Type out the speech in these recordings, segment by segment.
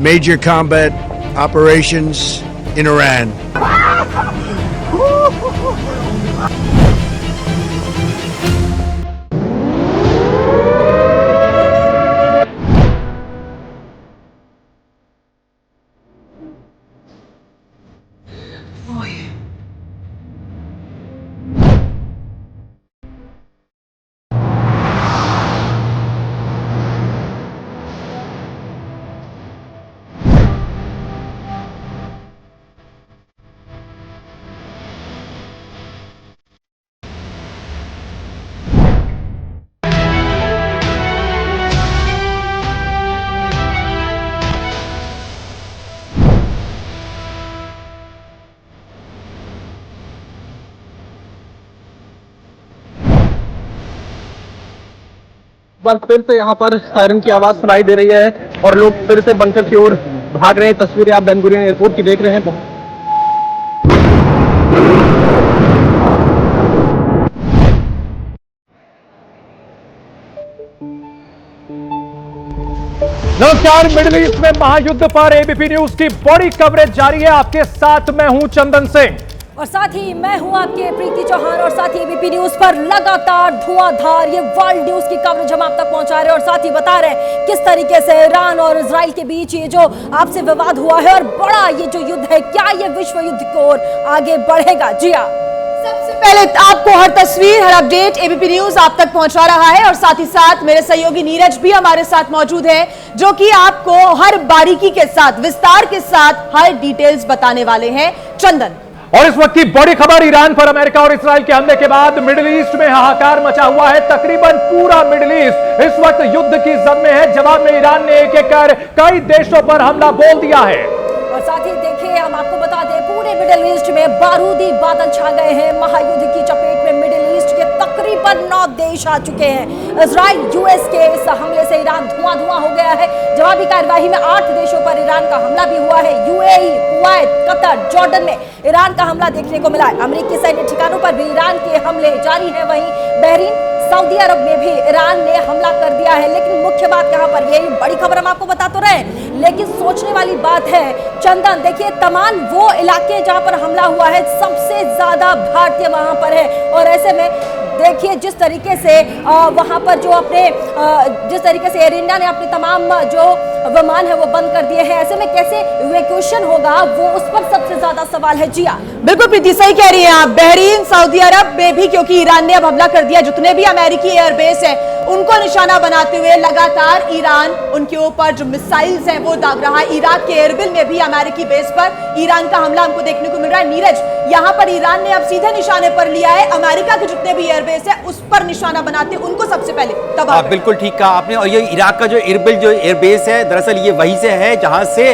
major combat operations in Iran. बार फिर से यहाँ पर सायरन की आवाज सुनाई दे रही है और लोग फिर से बंकर की ओर भाग रहे हैं। तस्वीरें आप बेन गुरियन एयरपोर्ट की देख रहे हैं। नमस्कार, मिडिल ईस्ट में महायुद्ध पर एबीपी न्यूज की बड़ी कवरेज जारी है। आपके साथ मैं हूं चंदन सिंह और साथ ही मैं हूं आपके प्रीति चौहान और साथ ही एबीपी न्यूज पर लगातार धुआंधार ये वर्ल्ड न्यूज की कवरेज हम आप तक पहुंचा रहे हैं और साथ ही बता रहे हैं किस तरीके से ईरान और इजराइल के बीच ये जो आपसे विवाद हुआ है और बड़ा ये जो युद्ध है, क्या ये विश्व युद्ध की ओर आगे बढ़ेगा। जी हाँ, सबसे पहले आपको हर तस्वीर, हर अपडेट एबीपी न्यूज आप तक पहुंचा रहा है और साथ ही साथ मेरे सहयोगी नीरज भी हमारे साथ मौजूद है, जो कि आपको हर बारीकी के साथ, विस्तार के साथ हर डिटेल्स बताने वाले हैं। चंदन, और इस वक्त की बड़ी खबर, ईरान पर अमेरिका और इस्राइल के हमले के बाद मिडिल ईस्ट में हाहाकार मचा हुआ है। तकरीबन पूरा मिडिल ईस्ट इस वक्त युद्ध की जद में है। जवाब में ईरान ने एक एक कर कई देशों पर हमला बोल दिया है। और साथ ही देखिए, हम आपको बता दें पूरे मिडिल ईस्ट में बारूदी बादल छा गए हैं। महायुद्ध की चपेट में मिडिल ईस्ट के तकरीबन 9 देश आ चुके हैं। इजराइल, यूएस के इस हमले से ईरान धुआं धुआं हो गया है। जवाबी कार्यवाही में 8 देशों पर ईरान का हमला भी हुआ है। यूएई, कुवैत, कतर, जॉर्डन में ईरान का हमला देखने को मिला है। अमेरिकी सैन्य ठिकानों पर भी ईरान के हमले जारी है। वहीं बहरीन, सऊदी अरब में भी ईरान ने हमला कर दिया है। लेकिन मुख्य बात कहां पर, यही बड़ी खबर हम आपको बता तो रहे, लेकिन सोचने वाली बात है चंदन, देखिए तमाम वो इलाके जहां पर हमला हुआ है, सबसे ज्यादा भारतीय वहां पर है। और ऐसे में देखिए जिस तरीके से वहां पर जो अपने जिस तरीके से एयर इंडिया ने अपने तमाम जो विमान है वो बंद कर दिए हैं, ऐसे में कैसे इवैक्यूएशन होगा, वो उस पर सबसे ज्यादा सवाल है। जी हाँ, बिल्कुल प्रीति, सही कह रही हैं आप। बहरीन, सऊदी अरब में भी क्योंकि ईरान ने अब हमला कर दिया, जितने भी अमेरिकी एयरबेस है उनको निशाना बनाते हुए लगातार ईरान उनके ऊपर जो मिसाइल्स हैं वो दाग रहा है। इराक के एरबिल में भी अमेरिकी बेस पर ईरान का हमला हमको देखने को मिल रहा है। नीरज, यहाँ पर ईरान ने अब सीधे निशाने पर लिया है अमेरिका के जितने भी एयरबेस है उस पर निशाना बनाते उनको सबसे पहले तबाह। बिल्कुल ठीक कहा आपने। और ये इराक का जो एरबिल जो एयरबेस है, दरअसल ये वहीं से है जहां से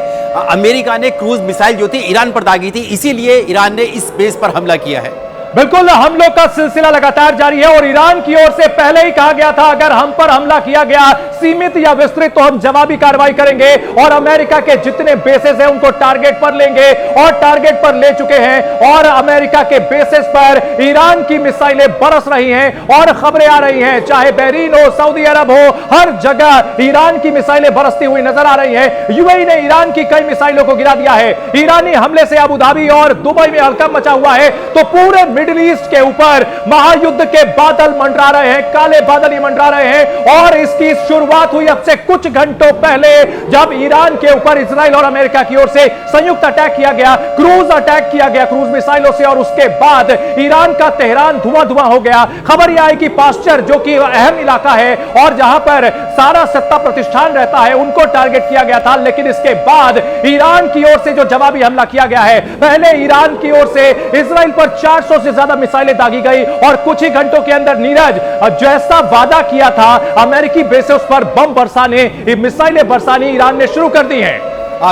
अमेरिका ने क्रूज मिसाइल जो थी ईरान पर दागी थी, इसीलिए ईरान ने इस बेस पर हमला किया है। बिल्कुल, हमलों का सिलसिला लगातार जारी है और ईरान की ओर से पहले ही कहा गया था अगर हम पर हमला किया गया सीमित या विस्तृत तो हम जवाबी कार्रवाई करेंगे और अमेरिका के जितने बेसेस हैं उनको टारगेट पर लेंगे और टारगेट पर ले चुके हैं। और अमेरिका के बेसेस पर ईरान की मिसाइलें बरस रही हैं और खबरें आ रही हैं, चाहे बहरीन हो, सऊदी अरब हो, हर जगह ईरान की मिसाइलें बरसती हुई नजर आ रही हैं। यूएई ने ईरान की कई मिसाइलों को गिरा दिया है। ईरानी हमले से अबू धाबी और दुबई में हड़कंप मचा हुआ है। तो पूरे मिडिल ईस्ट के ऊपर महायुद्ध के बादल मंडरा रहे हैं, काले बादल ही मंडरा रहे हैं। और इसकी शुरुआत हुई अब से कुछ घंटों पहले, जब ईरान के ऊपर इजराइल और अमेरिका की ओर से संयुक्त अटैक किया गया, क्रूज अटैक किया गया क्रूज मिसाइलों से। और उसके बाद ईरान का तेहरान धुआं धुआं हो गया। खबर यह आई कि पास्चर, जो कि अहम इलाका है और जहां पर सारा सत्ता प्रतिष्ठान रहता है, उनको टारगेट किया गया था। लेकिन इसके बाद ईरान की ओर से जो जवाबी हमला किया गया है, पहले ईरान की ओर से इजराइल पर 400 से ज्यादा मिसाइलें दागी गई और कुछ ही घंटों के अंदर नीरज, जैसा वादा किया था अमेरिकी बेसेस पर बम बरसाने, मिसाइलें बरसानी ईरान ने शुरू कर दी हैं।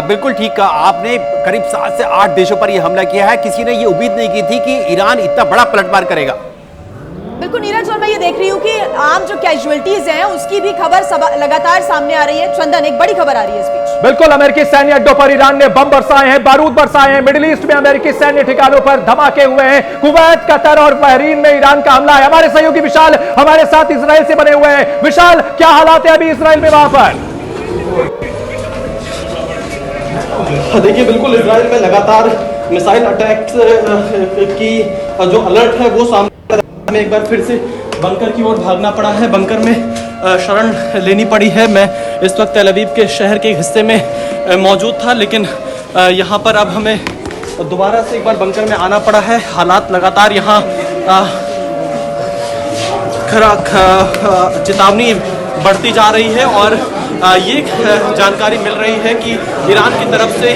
बिल्कुल ठीक कहा आपने। करीब 7 से 8 देशों पर यह हमला किया है। किसी ने यह उम्मीद नहीं की थी कि ईरान इतना बड़ा पलटवार करेगा। बिल्कुल नीरज, और मैं ये देख रही हूँ कि आम जो कैजुअलिटीज हैं उसकी भी खबर लगातार सामने आ रही है। चंदन, एक बड़ी खबर आ रही है इस बीच। बिल्कुल, अमेरिकी सैन्य अड्डों पर ईरान ने बम बरसाए हैं, बारूद बरसाए हैं। मिडिल ईस्ट में अमेरिकी सैन्य ठिकानों पर धमाके हुए हैं। कुवैत, कतर और बहरीन में ईरान का हमला है। हमारे सहयोगी विशाल हमारे साथ इजराइल से बने हुए हैं। विशाल, क्या हालात है अभी इजराइल में वहां पर? देखिए बिल्कुल इजराइल में लगातार मिसाइल अटैक्स की जो अलर्ट है वो सामने हमें एक बार फिर से बंकर की ओर भागना पड़ा है, बंकर में शरण लेनी पड़ी है। मैं इस वक्त तेल अवीव के शहर के हिस्से में मौजूद था, लेकिन यहाँ पर अब हमें दोबारा से एक बार बंकर में आना पड़ा है। हालात लगातार यहाँ चेतावनी बढ़ती जा रही है और ये जानकारी मिल रही है कि ईरान की तरफ से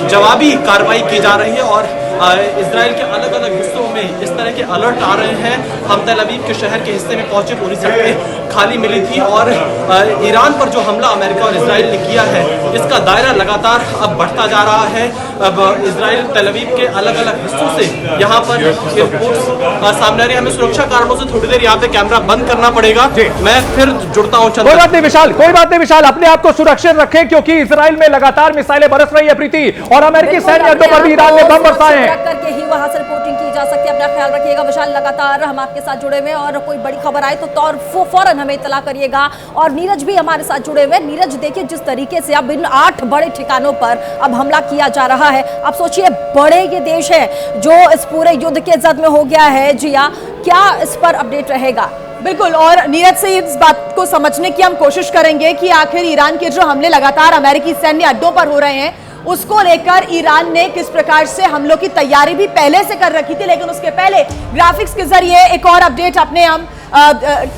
जवाबी कार्रवाई की जा रही है और इजराइल के अलग अलग हिस्सों में इस तरह के अलर्ट आ रहे हैं। हम तेल अवीव के शहर के हिस्से में पहुंचे, पूरी सड़कें खाली मिली थी और ईरान पर जो हमला अमेरिका और इजराइल ने किया है इसका दायरा लगातार अब बढ़ता जा रहा है। अब इजराइल तेल अवीव के अलग अलग हिस्सों से यहाँ पर रिपोर्ट्स सामने आ रही है। हमें सुरक्षा कारणों से थोड़ी देर यहाँ पे कैमरा बंद करना पड़ेगा। मैं फिर जुड़ता हूँ। कोई बात नहीं विशाल, कोई बात नहीं विशाल, अपने आप को सुरक्षित रखें क्योंकि इजराइल में लगातार मिसाइलें बरस रही है प्रीति और अमेरिकी सैन्य अड्डों पर भी ईरान ने बम बरसाए हैं। करके ही वहां से रिपोर्टिंग की जा सकती है। अपना ख्याल रखिएगा विशाल, लगातार हम आपके साथ जुड़े हुए हैं और कोई बड़ी खबर आए तो फौरन हमें इत्तला करिएगा। और नीरज भी हमारे साथ जुड़े हुए। नीरज, देखिए जिस तरीके से अब इन 8 बड़े ठिकानों पर अब हमला किया जा रहा है, आप सोचिए बड़े ये देश है जो इस पूरे युद्ध के जद में हो गया है। जिया, क्या इस पर अपडेट रहेगा? बिल्कुल, और नीरज से इस बात को समझने की हम कोशिश करेंगे कि आखिर ईरान के जो हमले लगातार अमेरिकी सैन्य अड्डों पर हो रहे हैं उसको लेकर ईरान ने किस प्रकार से हमलों की तैयारी भी पहले से कर रखी थी। लेकिन उसके पहले ग्राफिक्स के जरिए एक और अपडेट अपने हम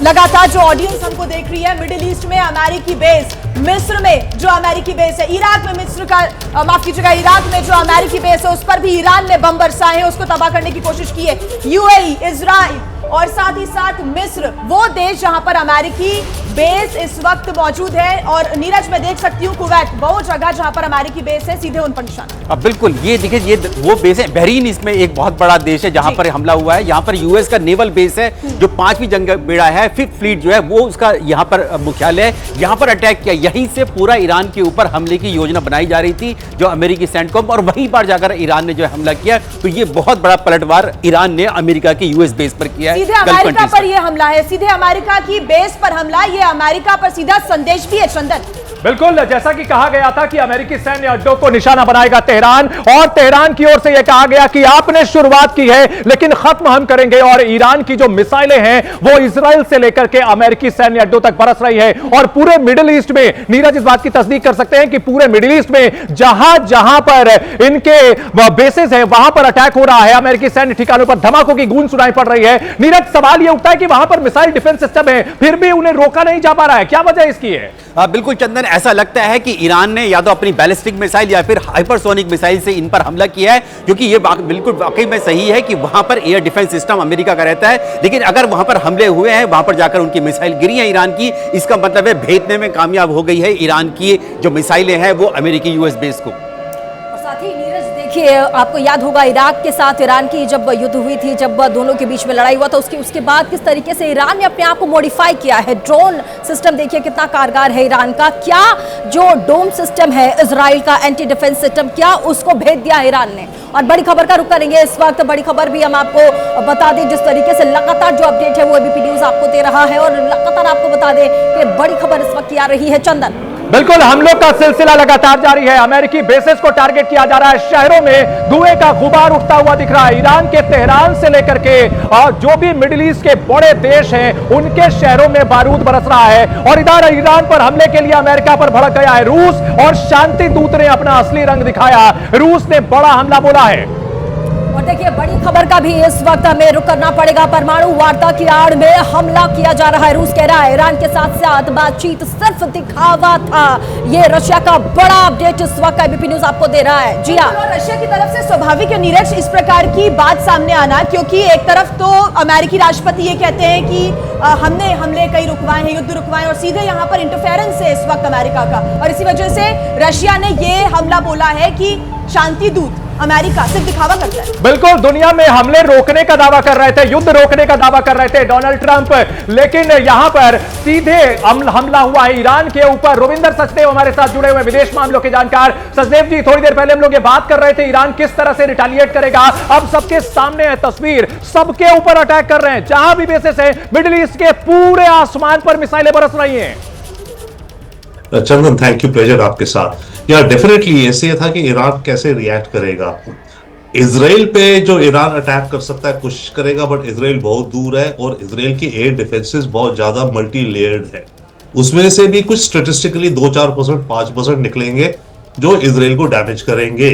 लगातार जो ऑडियंस हमको देख रही है, मिडिल ईस्ट में अमेरिकी बेस, मिस्र में जो अमेरिकी बेस है, इराक में मिस्र का माफ कीजिएगा, इराक में जो अमेरिकी बेस है उस पर भी ईरान ने बम बरसाए हैं, उसको तबाह करने की कोशिश की है। यूएई, इजराइल और साथ ही साथ मिस्र, वो देश जहां पर अमेरिकी बेस इस वक्त मौजूद है। और नीरज मैं देख सकती हूँ कुवैत, वो जगह जहां पर अमेरिकी बेस है, सीधे उन पर निशाना। अब बिल्कुल ये देखिए, ये वो बेस है। बहरीन इसमें एक बहुत बड़ा देश है जहां पर हमला हुआ है। यहाँ पर यूएस का नेवल बेस है जो 5वीं जंग बेड़ा है, 5th फ्लीट जो है वो उसका यहाँ पर मुख्यालय है। यहाँ पर अटैक किया, यहीं से पूरा ईरान के ऊपर हमले की योजना बनाई जा रही थी जो अमेरिकी सैनिकों और वहीं पर जाकर ईरान ने जो हमला किया। तो ये बहुत बड़ा पलटवार ईरान ने अमेरिका के यूएस बेस पर किया है। सीधे अमेरिका पर यह हमला है, सीधे अमेरिका की बेस पर हमला, ये अमेरिका पर सीधा संदेश भी है। चंदन, बिल्कुल, जैसा कि कहा गया था कि अमेरिकी सैन्य अड्डों को निशाना बनाएगा तेहरान और तेहरान की ओर से यह कहा गया कि आपने शुरुआत की है लेकिन खत्म हम करेंगे। और ईरान की जो मिसाइलें हैं वो इजराइल से लेकर के अमेरिकी सैन्य अड्डों तक बरस रही है। और पूरे मिडिल ईस्ट में नीरज इस बात की तस्दीक कर सकते हैं कि पूरे मिडिल ईस्ट में जहां जहां पर इनके बेसेस है वहां पर अटैक हो रहा है, अमेरिकी सैन्य ठिकानों पर धमाकों की गूंज सुनाई पड़ रही है। नीरज, सवाल यह उठता है कि वहां पर मिसाइल डिफेंस सिस्टम है फिर भी उन्हें रोका नहीं जा पा रहा है, क्या वजह इसकी है? बिल्कुल चंदन, ऐसा लगता है कि ईरान ने या तो अपनी बैलिस्टिक मिसाइल या फिर हाइपरसोनिक मिसाइल से इन पर हमला किया है, क्योंकि ये बिल्कुल वाकई में सही है कि वहां पर एयर डिफेंस सिस्टम अमेरिका का रहता है। लेकिन अगर वहां पर हमले हुए हैं, वहां पर जाकर उनकी मिसाइल गिरी है ईरान की, इसका मतलब है भेदने में कामयाब हो गई है ईरान की जो मिसाइलें हैं वो अमेरिकी यूएस बेस को। और साथ ही नीरज, देखिए आपको याद होगा इराक के साथ ईरान की जब युद्ध हुई थी, जब दोनों के बीच में लड़ाई हुआ था, उसके बाद किस तरीके से ईरान ने अपने आप को मॉडिफाई किया है। ड्रोन सिस्टम देखिए कितना कारगर है ईरान का। क्या जो डोम सिस्टम है इजराइल का, एंटी डिफेंस सिस्टम, क्या उसको भेज दिया ईरान ने? और बड़ी खबर का रुख करेंगे इस वक्त। बड़ी खबर भी हम आपको बता दें, जिस तरीके से लगातार जो अपडेट है वो एबीपी न्यूज आपको दे रहा है और लगातार आपको बता दें कि बड़ी खबर इस वक्त आ रही है। चंदन, बिल्कुल, हमलों का सिलसिला लगातार जारी है। अमेरिकी बेसेस को टारगेट किया जा रहा है, शहरों में धुएं का गुबार उठता हुआ दिख रहा है। ईरान के तेहरान से लेकर के और जो भी मिडिल ईस्ट के बड़े देश हैं उनके शहरों में बारूद बरस रहा है। और इधर ईरान पर हमले के लिए अमेरिका पर भड़क गया है रूस और शांति दूत ने अपना असली रंग दिखाया। रूस ने बड़ा हमला बोला है। और देखिए बड़ी खबर का भी इस वक्त हमें रुक करना पड़ेगा। परमाणु वार्ता की आड़ में हमला किया जा रहा है। रूस कह रहा है ईरान के साथ बातचीत सिर्फ दिखावा था। ये रशिया का बड़ा अपडेट इस वक्त एबीपी न्यूज आपको दे रहा है। जी हाँ, रशिया की तरफ से स्वाभाविक है नीरज इस प्रकार की बात सामने आना, क्योंकि एक तरफ तो अमेरिकी राष्ट्रपति ये कहते हैं कि हमने हमले कई रुकवाए हैं, युद्ध रुकवाए, और सीधे यहाँ पर इंटरफेरेंस है इस वक्त अमेरिका का। और इसी वजह से रशिया ने ये हमला बोला है कि शांति दूत अमेरिका सिर्फ दिखावा करता है। बिल्कुल, दुनिया में हमले रोकने का दावा कर रहे थे, युद्ध रोकने का दावा कर रहे थे डोनाल्ड ट्रंप, लेकिन यहां पर सीधे हमला हुआ है ईरान के ऊपर। रविंदर सचदेव हमारे साथ जुड़े हुए विदेश मामलों के जानकार। सचदेव जी, थोड़ी देर पहले हम लोग ये बात कर रहे थे ईरान किस तरह से रिटेलिएट करेगा। अब सबके सामने है तस्वीर, सबके ऊपर अटैक कर रहे हैं, जहां भी बेसिस है मिडिल ईस्ट के पूरे आसमान पर मिसाइलें बरस रही हैं। चंदन, थैंक यू, प्लेजर आपके साथ। यार डेफिनेटली ऐसे था कि ईरान कैसे रिएक्ट करेगा। इजराइल पे जो ईरान अटैक कर सकता है कोशिश करेगा, बट इजराइल बहुत दूर है और इजराइल की एयर डिफेंसेस बहुत ज्यादा मल्टी लेयर्ड है। उसमें से भी कुछ स्टेटिस्टिकली 2-4%, 5% निकलेंगे जो इजराइल को डैमेज करेंगे।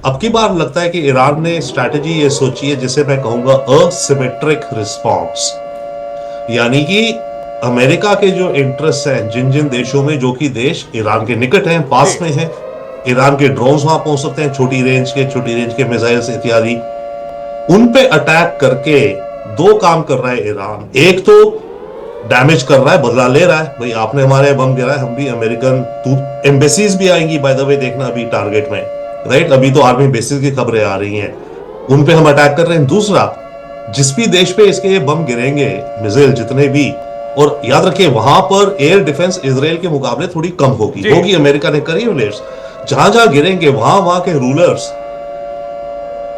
अब की बार लगता है कि ईरान ने स्ट्रैटेजी ये सोची है जिसे मैं कहूंगा असिमेट्रिक रिस्पॉन्स, यानी कि अमेरिका के जो इंटरेस्ट हैं जिन जिन देशों में, जो कि देश ईरान के निकट हैं, पास में हैं, ईरान के ड्रोन्स वहां पहुंच सकते हैं, छोटी रेंज के मिसाइल्स इत्यादि, उन पे अटैक करके दो काम कर रहा है ईरान। एक तो डैमेज कर रहा है, बदला ले रहा है, भाई आपने हमारे बम गिराया, हम भी अमेरिकन एम्बेसीज भी आएंगी बाय द वे, देखना अभी टारगेट में, राइट, अभी तो आर्मी बेसिस की खबरें आ रही हैं, उन पे हम अटैक कर रहे हैं। दूसरा, जिस भी देश पे इसके ये बम गिरेंगे, मिसाइल जितने भी, और याद रखिए वहां पर एयर डिफेंस इजराइल के मुकाबले थोड़ी कम होगी, अमेरिका ने करी है। जहां जहां गिरेंगे वहां के रूलर्स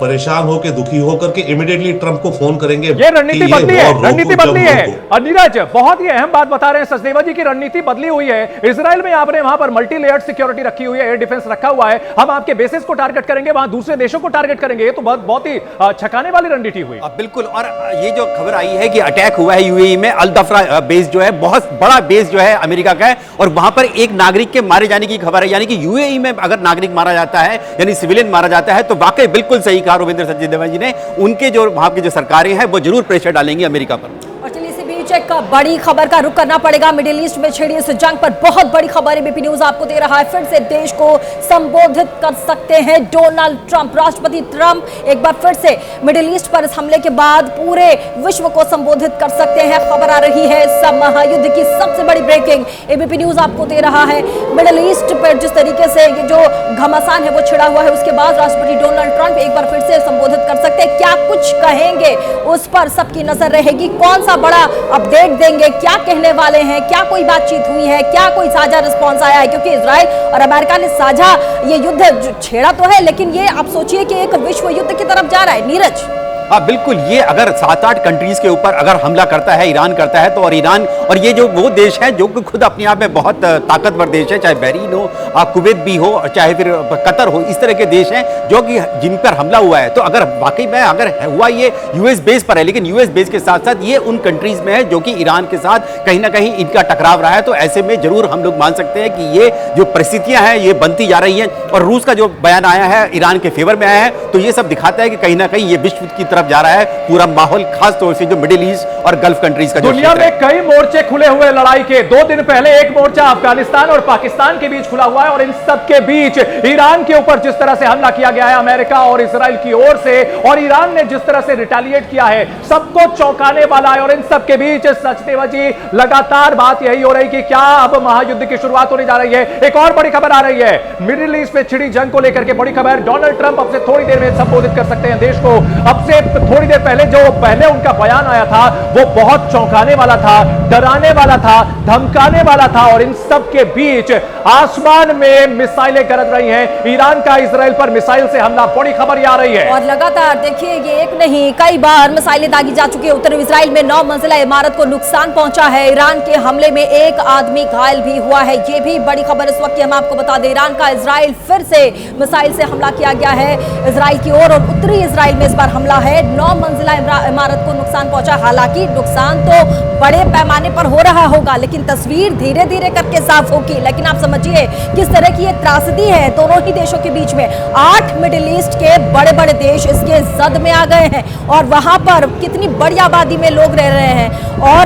परेशान होकर, दुखी होकर के इमीडिएटली ट्रंप को फोन करेंगे। ये रणनीति बदली है, रणनीति बदली है। और नीरज, बहुत ही अहम बात बता रहे हैं सचदेवा जी की रणनीति बदली हुई है। इजराइल में आपने वहां पर मल्टी लेयर्ड सिक्योरिटी रखी हुई है, एयर डिफेंस रखा हुआ है, हम आपके बेसिस को टारगेट करेंगे, वहां दूसरे देशों को टारगेट करेंगे। ये तो बहुत ही छकाने वाली रणनीति हुई। बिल्कुल, और ये जो खबर आई है कि अटैक हुआ है यूएई में, अल दफरा बेस जो है, बहुत बड़ा बेस जो है अमेरिका का है, और वहां पर एक नागरिक के मारे जाने की खबर है। यानी कि यूएई में अगर नागरिक मारा जाता है, यानी सिविलियन मारा जाता है, तो वाकई बिल्कुल सही कहा रविंद्र सचदेवा जी ने, उनके जो वहां की जो सरकारें हैं वो जरूर प्रेशर डालेंगी अमेरिका पर। और चलिए इसी बीच एक बड़ी खबर का रुख करना पड़ेगा। मिडिल ईस्ट में छिड़ी इस जंग पर बहुत बड़ी खबर एबीपी न्यूज आपको दे रहा है। फिर से देश को संबोधित कर सकते हैं डोनाल्ड ट्रंप। राष्ट्रपति ट्रंप एक बार फिर से मिडिल ईस्ट पर इस हमले के बाद पूरे विश्व को संबोधित कर सकते हैं। खबर आ रही है सब महायुद्ध की सबसे बड़ी ब्रेकिंग एबीपी न्यूज आपको दे रहा है। मिडिल ईस्ट पर जिस तरीके से ये जो घमासान है वो छिड़ा हुआ है, उसके बाद राष्ट्रपति डोनाल्ड ट्रंप एक बार फिर से संबोधित कर सकते हैं। क्या कुछ कहेंगे उस पर सबकी नजर रहेगी। कौन सा बड़ा अपडेट देंगे, क्या कहने वाले हैं, क्या कोई बातचीत हुई है, क्या कोई साझा रिस्पांस आया है, क्योंकि इजराइल और अमेरिका ने साझा ये युद्ध छेड़ा तो है, लेकिन ये आप सोचिए कि एक विश्व युद्ध की तरफ जा रहा है। नीरज, हाँ बिल्कुल, ये अगर 7-8 कंट्रीज के ऊपर अगर हमला करता है, ईरान करता है, तो और ईरान और ये जो वो देश है जो खुद अपने आप में बहुत ताकतवर देश है, चाहे बहरीन हो, कुवैत भी हो, चाहे फिर कतर हो, इस तरह के देश हैं जो कि जिन पर हमला हुआ है। तो अगर वाकई में अगर हुआ ये यूएस बेस पर है, लेकिन यूएस बेस के साथ साथ ये उन कंट्रीज में है जो कि ईरान के साथ कहीं ना कहीं इनका टकराव रहा है। तो ऐसे में जरूर हम लोग मान सकते हैं कि ये जो परिस्थितियां हैं ये बनती जा रही हैं, और रूस का जो बयान आया है ईरान के फेवर में आया है, तो ये सब दिखाता है कि कहीं ना कहीं ये विश्व की तरफ जा रहा है पूरा माहौल, खास तौर से जो मिडिल ईस्ट और गल्फ कंट्रीज का। दुनिया में कई मोर्चे खुले हुए लड़ाई के। 2 दिन पहले एक मोर्चा अफगानिस्तान और पाकिस्तान के बीच खुला हुआ है, और इन सब के बीच ईरान के ऊपर जिस तरह से हमला किया गया है अमेरिका और इजराइल की ओर से, और ईरान ने जिस तरह से रिटेलिएट किया है, सबको चौंकाने वाला है। और इन सब के बीच सचदेवा जी लगातार बात यही हो रही कि क्या अब महायुद्ध की शुरुआत होने जा रही है। एक और बड़ी खबर आ रही है मिडिल ईस्ट में छिड़ी जंग को लेकर के बड़ी खबर। डोनाल्ड ट्रंप अब से थोड़ी देर में संबोधित कर सकते हैं देश को। अब से थोड़ी देर पहले जो पहले उनका बयान आया था वो बहुत चौंकाने वाला था, डराने वाला था, धमकाने वाला था, और इन सब के बीच आसमान में मिसाइलें गरज रही हैं। ईरान का इजराइल पर मिसाइल से हमला, बड़ी खबर आ रही है। और लगातार देखिए ये एक नहीं कई बार मिसाइलें दागी जा चुकी है। उत्तरी इजराइल में 9 मंजिला इमारत को नुकसान पहुंचा है। ईरान के हमले में एक आदमी घायल भी हुआ है। ये भी बड़ी खबर इस वक्त की हम आपको बता दें। ईरान का इजराइल फिर से मिसाइल से हमला किया गया है इजराइल की ओर, और उत्तरी इजराइल में इस बार हमला है। 9 मंजिला इमारत को नुकसान पहुंचा। हालांकि नुकसान तो बड़े पैमाने पर हो रहा होगा, लेकिन तस्वीर धीरे धीरे करके साफ होगी। लेकिन आप समझिए किस तरह की ये त्रासदी है दोनों ही देशों के बीच में। 8 मिडिल ईस्ट के बड़े बड़े देश इसके जद में आ गए हैं, और वहां पर कितनी बड़ी आबादी में लोग रह रहे हैं। और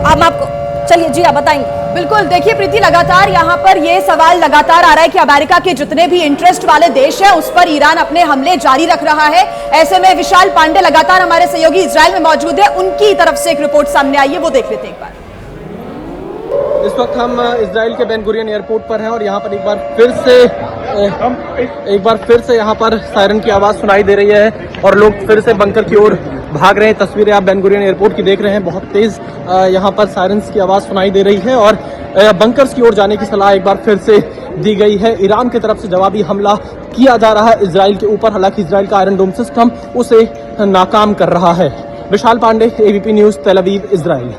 हम आपको चलिए जी आप बताएंगे। बिल्कुल, देखिए प्रीति, लगातार यहाँ पर ये सवाल लगातार आ रहा है कि अमेरिका के जितने भी इंटरेस्ट वाले देश हैं उस पर ईरान अपने हमले जारी रख रहा है। ऐसे में विशाल पांडे लगातार हमारे सहयोगी इजराइल में मौजूद है, उनकी तरफ से एक रिपोर्ट सामने आई है, वो देख लेते हैं एक बार। इस वक्त हम इजराइल के बेन गुरियन एयरपोर्ट पर हैं, और यहाँ पर एक बार फिर से यहाँ पर सायरन की आवाज़ सुनाई दे रही है, और लोग फिर से बंकर की ओर भाग रहे हैं। तस्वीरें आप बेन गुरियन एयरपोर्ट की देख रहे हैं। बहुत तेज यहाँ पर सायरन्स की आवाज़ सुनाई दे रही है, और बंकर्स की ओर जाने की सलाह एक बार फिर से दी गई है। ईरान की तरफ से जवाबी हमला किया जा रहा है इजराइल के ऊपर। हालांकि इजराइल का आयरन डोम सिस्टम उसे नाकाम कर रहा है। विशाल पांडे, एबीपी न्यूज़, तेल अवीव, इजराइल।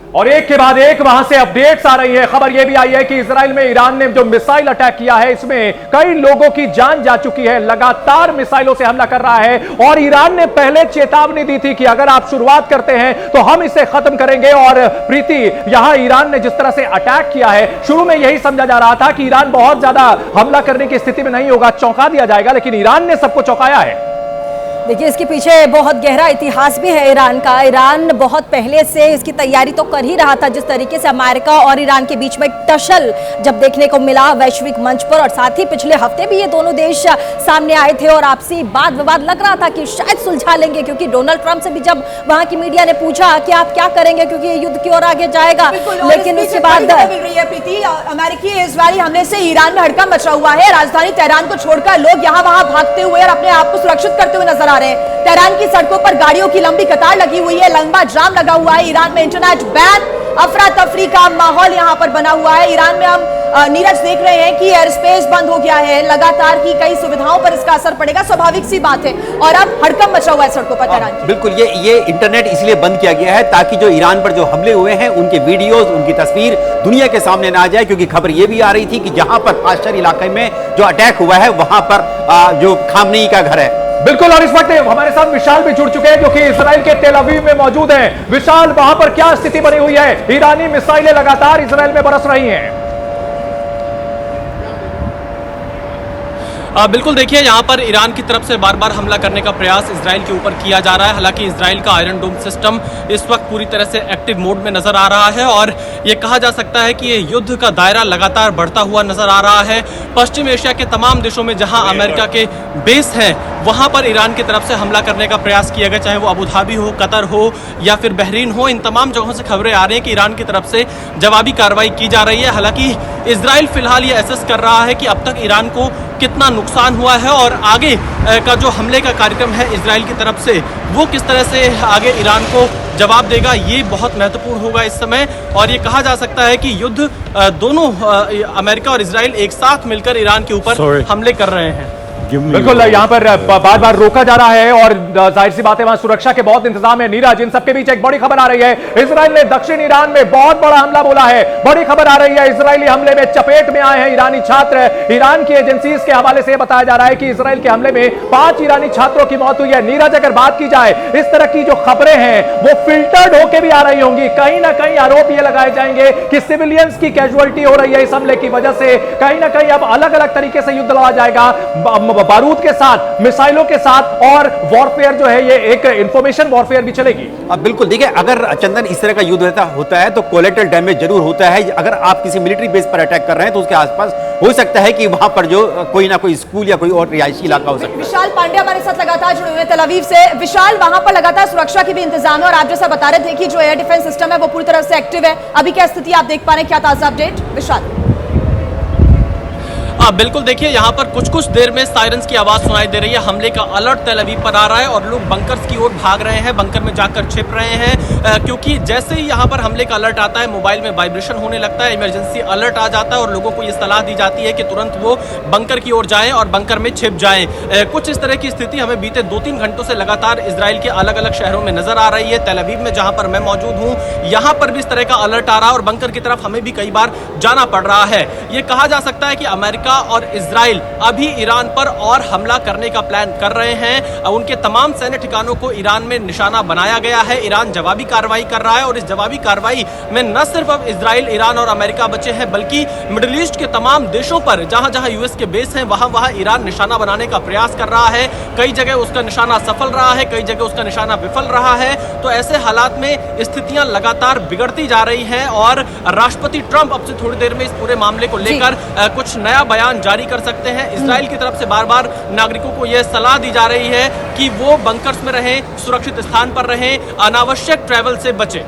और एक के बाद एक वहां से अपडेट्स आ रही है। खबर यह भी आई है कि इजराइल में ईरान ने जो मिसाइल अटैक किया है, इसमें कई लोगों की जान जा चुकी है। लगातार मिसाइलों से हमला कर रहा है और ईरान ने पहले चेतावनी दी थी कि अगर आप शुरुआत करते हैं तो हम इसे खत्म करेंगे। और प्रीति, यहां ईरान ने जिस तरह से अटैक किया है, शुरू में यही समझा जा रहा था कि ईरान बहुत ज्यादा हमला करने की स्थिति में नहीं होगा, चौंका दिया जाएगा, लेकिन ईरान ने सबको चौंकाया है। देखिए, इसके पीछे बहुत गहरा इतिहास भी है ईरान का। ईरान बहुत पहले से इसकी तैयारी तो कर ही रहा था। जिस तरीके से अमेरिका और ईरान के बीच में टसल जब देखने को मिला वैश्विक मंच पर, और साथ ही पिछले हफ्ते भी ये दोनों देश सामने आए थे और आपसी वाद विवाद लग रहा था कि शायद सुलझा लेंगे, क्योंकि डोनाल्ड ट्रंप से भी जब वहां की मीडिया ने पूछा कि आप क्या करेंगे क्योंकि ये युद्ध की ओर आगे जाएगा, लेकिन उसके बाद अमेरिकी इजरायली हमले से ईरान में हड़कंप मचा हुआ है। राजधानी तेहरान को छोड़कर लोग यहाँ वहां भागते हुए और अपने आप को सुरक्षित करते हुए नजर आ रहे हैं। तेहरान की सड़कों पर गाड़ियों की लंबी कतार लगी हुई है, लंबा जाम लगा हुआ है। ईरान में इंटरनेट बैन, अफरा तफरी का माहौल यहां पर बना हुआ है। ईरान में हम नीरज देख रहे हैं कि एयर स्पेस बंद हो गया है, लगातार की कई सुविधाओं पर इसका असर पड़ेगा, स्वाभाविक सी बात है। और अब हड़कंप मचा हुआ है सड़कों पर तेहरान की। बिल्कुल, ये इंटरनेट इसलिए बंद किया गया है ताकि जो ईरान पर जो हमले हुए हैं उनके वीडियोस, उनकी तस्वीर दुनिया के सामने ना आ जाए, क्योंकि खबर ये भी आ रही थी कि जहां पर पाश्चर इलाके में जो अटैक हुआ है वहां पर जो खामनेई का घर है। बिल्कुल, और इस वक्त हमारे साथ विशाल भी जुड़ चुके हैं जो कि इजराइल के तेल अवीव में मौजूद हैं। विशाल, वहां पर क्या स्थिति बनी हुई है? ईरानी मिसाइलें लगातार इजराइल में बरस रही हैं। बिल्कुल, देखिए, यहाँ पर ईरान की तरफ से बार बार हमला करने का प्रयास इजराइल के ऊपर किया जा रहा है। हालांकि इजराइल का आयरन डोम सिस्टम इस वक्त पूरी तरह से एक्टिव मोड में नजर आ रहा है और ये कहा जा सकता है कि ये युद्ध का दायरा लगातार बढ़ता हुआ नजर आ रहा है। पश्चिम एशिया के तमाम देशों में जहां अमेरिका के बेस हैं, वहां पर ईरान की तरफ से हमला करने का प्रयास किया गया, चाहे वो अबू धाबी हो, कतर हो या फिर बहरीन हो। इन तमाम जगहों से खबरें आ रही हैं कि ईरान की तरफ से जवाबी कार्रवाई की जा रही है। हालांकि इजराइल फिलहाल ये एसेस कर रहा है कि अब तक ईरान को कितना नुकसान हुआ है और आगे का जो हमले का कार्यक्रम है इजराइल की तरफ से, वो किस तरह से आगे ईरान को जवाब देगा, ये बहुत महत्वपूर्ण होगा इस समय। और ये कहा जा सकता है कि युद्ध दोनों अमेरिका और इजराइल एक साथ मिलकर ईरान के ऊपर हमले कर रहे हैं। बिल्कुल, यहाँ पर बार बार रोका जा रहा है और जाहिर सी बात है वहां सुरक्षा के बहुत इंतजाम है। नीरज, इन सबके बीच एक बड़ी खबर आ रही है, इजराइल ने दक्षिण ईरान में बहुत बड़ा हमला बोला है। बड़ी खबर आ रही है, इजरायली हमले में चपेट में आए हैं ईरानी छात्र। ईरान की एजेंसीज के हवाले से बताया जा रहा है कि इजराइल के हमले में 5 ईरानी छात्रों की मौत हुई है। नीरज, अगर बात की जाए, इस तरह की जो खबरें हैं वो फिल्टर्ड होकर भी आ रही होंगी। कहीं ना कहीं आरोप ये लगाए जाएंगे कि सिविलियंस की कैजुअलिटी हो रही है इस हमले की वजह से। कहीं ना कहीं अब अलग अलग तरीके से युद्ध लड़ा जाएगा, बारूद के साथ, मिसाइलों के साथ, और वॉरफेयर जो है ये एक इंफॉर्मेशन वॉरफेयर भी चलेगी। अब बिल्कुल देखिए, अगर चंदन इस तरह का युद्ध होता है तो कोलेटरल डैमेज जरूर होता है। अगर आप किसी मिलिट्री बेस पर अटैक कर रहे हैं तो उसके आसपास हो सकता है कि वहां पर जो कोई ना कोई स्कूल या कोई और रिहायशी इलाका हो सकता है। विशाल पांडे हमारे साथ लगातार जुड़े हुए तेल अवीव से। विशाल, वहां पर लगातार सुरक्षा की भी इंतजाम है और आप जैसा बता रहे थे कि जो एयर डिफेंस सिस्टम है वो पूरी तरह से एक्टिव है। अभी क्या स्थिति आप देख पा रहे हैं, क्या ताजा अपडेट विशाल? बिल्कुल, देखिए, यहाँ पर कुछ कुछ देर में सायरन्स की आवाज सुनाई दे रही है। हमले का अलर्ट तेल अवीव पर आ रहा है और लोग बंकर्स की ओर भाग रहे हैं, बंकर में जाकर छिप रहे हैं, क्योंकि जैसे ही यहाँ पर हमले का अलर्ट आता है मोबाइल में वाइब्रेशन होने लगता है, इमरजेंसी अलर्ट आ जाता है और लोगों को ये सलाह दी जाती है कि तुरंत वो बंकर की ओर जाएं और बंकर में छिप जाएं। कुछ इस तरह की स्थिति हमें बीते 2-3 घंटों से लगातार इजराइल के अलग अलग शहरों में नजर आ रही है। तेल अवीव में जहाँ पर मैं मौजूद हूँ, यहाँ पर भी इस तरह का अलर्ट आ रहा है और बंकर की तरफ हमें भी कई बार जाना पड़ रहा है। ये कहा जा सकता है कि अमेरिका और इजराइल अभी ईरान पर और हमला करने का प्लान कर रहे हैं। उनके तमाम सैन्य ठिकानों को ईरान में निशाना बनाया गया है। ईरान जवाबी कार्रवाई कर रहा है और इस जवाबी कार्रवाई में न सिर्फ अब इजराइल, ईरान और अमेरिका बचे हैं, बल्कि मिडिल ईस्ट के तमाम देशों पर जहां जहां यूएस के बेस हैं वहां ईरान निशाना बनाने का प्रयास कर रहा है। कई जगह उसका निशाना सफल रहा है, कई जगह उसका निशाना विफल रहा है। तो ऐसे हालात में स्थितियां लगातार बिगड़ती जा रही हैं और राष्ट्रपति ट्रंप अब से थोड़ी देर में इस पूरे मामले को लेकर कुछ नया बयान जारी कर सकते हैं। इजराइल की तरफ से बार बार नागरिकों को यह सलाह दी जा रही है कि वो बंकर्स में रहें, सुरक्षित स्थान पर रहें, अनावश्यक ट्रैवल से बचें।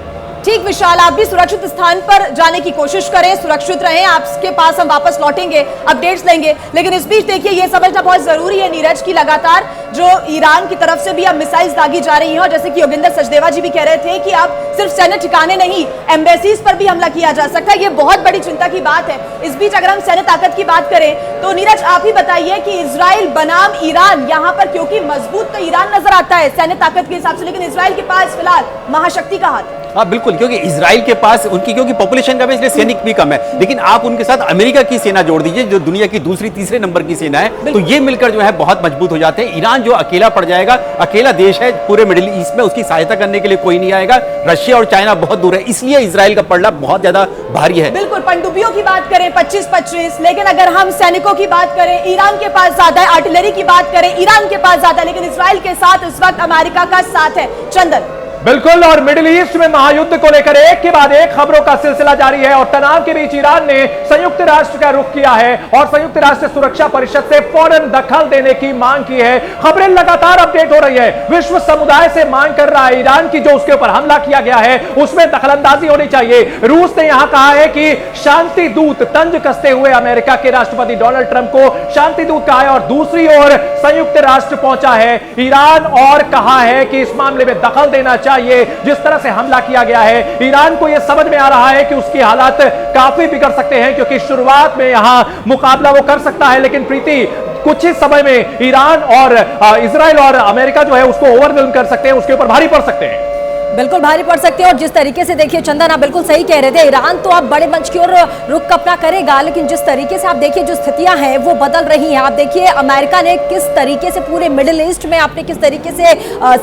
ठीक विशाल, आप भी सुरक्षित स्थान पर जाने की कोशिश करें, सुरक्षित रहें। आपके पास हम वापस लौटेंगे, अपडेट्स लेंगे, लेकिन इस बीच देखिए ये समझना बहुत जरूरी है नीरज की लगातार जो ईरान की तरफ से भी अब मिसाइल्स दागी जा रही हैं और जैसे कि योगेंद्र सचदेवा जी भी कह रहे थे कि अब सिर्फ सैन्य ठिकाने नहीं, एम्बेसीज पर भी हमला किया जा सकता है। ये बहुत बड़ी चिंता की बात है। इस बीच अगर हम सैन्य ताकत की बात करें तो नीरज आप ही बताइए कि इजराइल बनाम ईरान यहाँ पर, क्योंकि मजबूत तो ईरान नजर आता है सैन्य ताकत के हिसाब से, लेकिन इजराइल के पास फिलहाल महाशक्ति का हाथ है। हाँ बिल्कुल, क्योंकि इजराइल के पास उनकी क्योंकि पॉपुलेशन कम है इसलिए सैनिक भी कम है, लेकिन आप उनके साथ अमेरिका की सेना जोड़ दीजिए जो दुनिया की दूसरी तीसरे नंबर की सेना है, तो ये मिलकर जो है बहुत मजबूत हो जाते हैं। ईरान जो अकेला पड़ जाएगा, अकेला देश है पूरे मिडिल ईस्ट में, उसकी सहायता करने के लिए कोई नहीं आएगा। रशिया और चाइना बहुत दूर है, इसलिए इजराइल का पलड़ा बहुत ज्यादा भारी है। बिल्कुल, पनडुब्बियों की बात करें 25-25, लेकिन अगर हम सैनिकों की बात करें ईरान के पास ज्यादा है, आर्टिलरी की बात करें ईरान के पास ज्यादा है, लेकिन इजराइल के साथ इस वक्त अमेरिका का साथ है। चंदन। बिल्कुल, और मिडिल ईस्ट में महायुद्ध को लेकर एक के बाद एक खबरों का सिलसिला जारी है और तनाव के बीच ईरान ने संयुक्त राष्ट्र का रुख किया है और संयुक्त राष्ट्र सुरक्षा परिषद से फौरन दखल देने की मांग की है। खबरें लगातार अपडेट हो रही है, विश्व समुदाय से मांग कर रहा है ईरान की जो उसके ऊपर हमला किया गया है उसमें दखलंदाजी होनी चाहिए। रूस ने यहां कहा है कि शांति दूत, तंज कसते हुए अमेरिका के राष्ट्रपति डोनाल्ड ट्रंप को शांति दूत कहा है और दूसरी ओर संयुक्त राष्ट्र पहुंचा है ईरान और कहा है कि इस मामले में दखल देना चाहिए। जिस तरह से हमला किया गया है ईरान को यह समझ में आ रहा है कि उसकी हालात काफी बिगड़ सकते हैं, क्योंकि शुरुआत में यहां मुकाबला वो कर सकता है, लेकिन प्रीति कुछ ही समय में ईरान और इजराइल और अमेरिका जो है उसको ओवरवेल्म कर सकते हैं, उसके ऊपर भारी पड़ सकते हैं। बिल्कुल भारी पड़ सकते हैं। और जिस तरीके से देखिए चंदन, आप बिल्कुल सही कह रहे थे, ईरान तो अब बड़े मंच की ओर रुख अपना करेगा, लेकिन जिस तरीके से आप देखिए जो स्थितियां हैं वो बदल रही हैं। आप देखिए अमेरिका ने किस तरीके से पूरे मिडिल ईस्ट में आपने किस तरीके से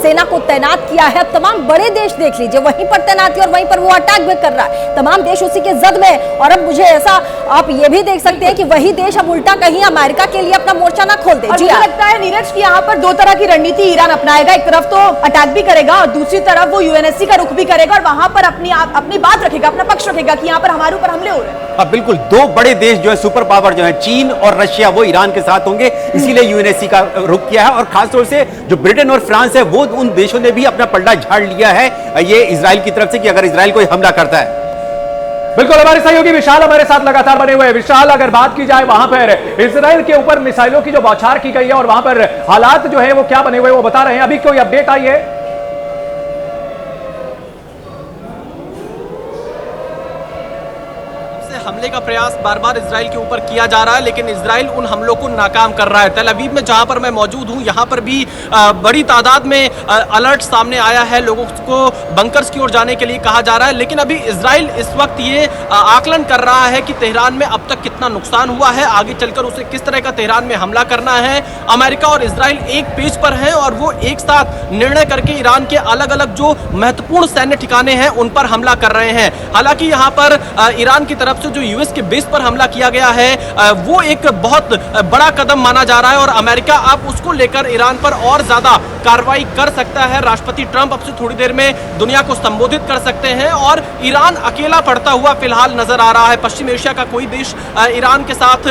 सेना को तैनात किया है। तमाम बड़े देश देख लीजिए वहीं पर तैनात किया और वहीं पर वो अटैक भी कर रहा है, तमाम देश उसी के जद में। और अब मुझे ऐसा आप ये भी देख सकते हैं कि वही देश अब उल्टा कहीं अमेरिका के लिए अपना मोर्चा ना खोल दे। मुझे लगता है नीरज की यहाँ पर दो तरह की रणनीति ईरान अपनाएगा, एक तरफ तो अटैक भी करेगा और दूसरी तरफ वो यूएनएससी का रुख भी करेगा और वहां पर अपनी बात रखेगा, अपना पक्ष रखेगा कि यहाँ पर हमारे ऊपर हमले हो रहे हैं। अब बिल्कुल दो बड़े देश जो है सुपर पावर जो है चीन और रशिया, वो ईरान के साथ होंगे, इसीलिए यूएनएससी का रुख किया है। और खासतौर से जो ब्रिटेन और फ्रांस है वो उन देशों ने भी अपना पलड़ा झाड़ लिया है ये इजराइल की तरफ से कि अगर इजराइल कोई हमला करता है। बिल्कुल, हमारे सहयोगी विशाल हमारे साथ लगातार बने हुए हैं। विशाल, अगर बात की जाए वहां पर इजराइल के ऊपर मिसाइलों की जो बौछार की गई है और वहां पर हालात जो है वो क्या बने हुए वो बता रहे हैं, अभी कोई अपडेट आई है? हमले का प्रयास बार बार इजराइल के ऊपर किया जा रहा है, लेकिन इजराइल उन हमलों को नाकाम कर रहा है। तेल अवीव में जहां पर मैं मौजूद हूं यहां पर भी बड़ी तादाद में अलर्ट सामने आया है, लोगों को बंकर्स की ओर जाने के लिए कहा जा रहा है। लेकिन अभी इजराइल इस वक्त ये आकलन कर रहा है कि तेहरान में अब तक कितना नुकसान हुआ है, आगे चलकर उसे किस तरह का तेहरान में हमला करना है। अमेरिका और इजराइल एक पेज पर हैं और वो एक साथ निर्णय करके ईरान के अलग अलग जो महत्वपूर्ण सैन्य ठिकाने हैं उन पर हमला कर रहे हैं। हालांकि यहाँ पर ईरान की तरफ से जो यूएस के बेस पर हमला किया गया है वो एक बहुत बड़ा कदम माना जा रहा है और अमेरिका अब उसको लेकर ईरान पर और ज्यादा कार्रवाई कर सकता है। राष्ट्रपति ट्रंप अब से थोड़ी देर में दुनिया को संबोधित कर सकते हैं और ईरान अकेला पड़ता हुआ फिलहाल नजर आ रहा है। पश्चिम एशिया का कोई देश ईरान के साथ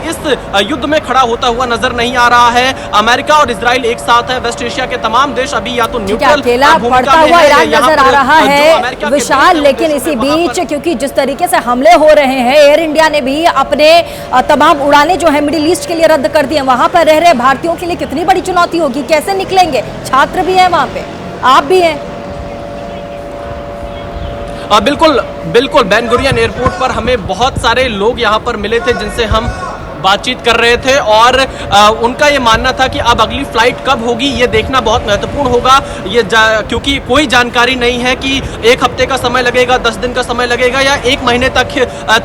इस युद्ध में खड़ा होता हुआ नजर नहीं आ रहा है। अमेरिका और इजराइल एक साथ है, वेस्ट एशिया के तमाम देश अभी या तो न्यूट्रल अकेला पड़ता हुआ ईरान नजर आ रहा है विशाल। लेकिन इसी बीच क्योंकि जिस तरीके से हमले हो रहे हैं, एयर इंडिया ने भी अपने तमाम उड़ानें जो है मिडिल ईस्ट के लिए रद्द कर दी हैं। वहां पर रह रहे भारतीयों के लिए कितनी बड़ी चुनौती होगी, कैसे निकलेंगे? छात्र भी हैं वहां पे, आप भी हैं। बिल्कुल बिल्कुल, बेन गुरियन एयरपोर्ट पर हमें बहुत सारे लोग यहाँ पर मिले थे जिनसे हम बातचीत कर रहे थे और उनका ये मानना था कि अब अगली फ्लाइट कब होगी ये देखना बहुत महत्वपूर्ण होगा। ये क्योंकि कोई जानकारी नहीं है कि एक हफ्ते का समय लगेगा, 10 दिन का समय लगेगा या 1 महीने तक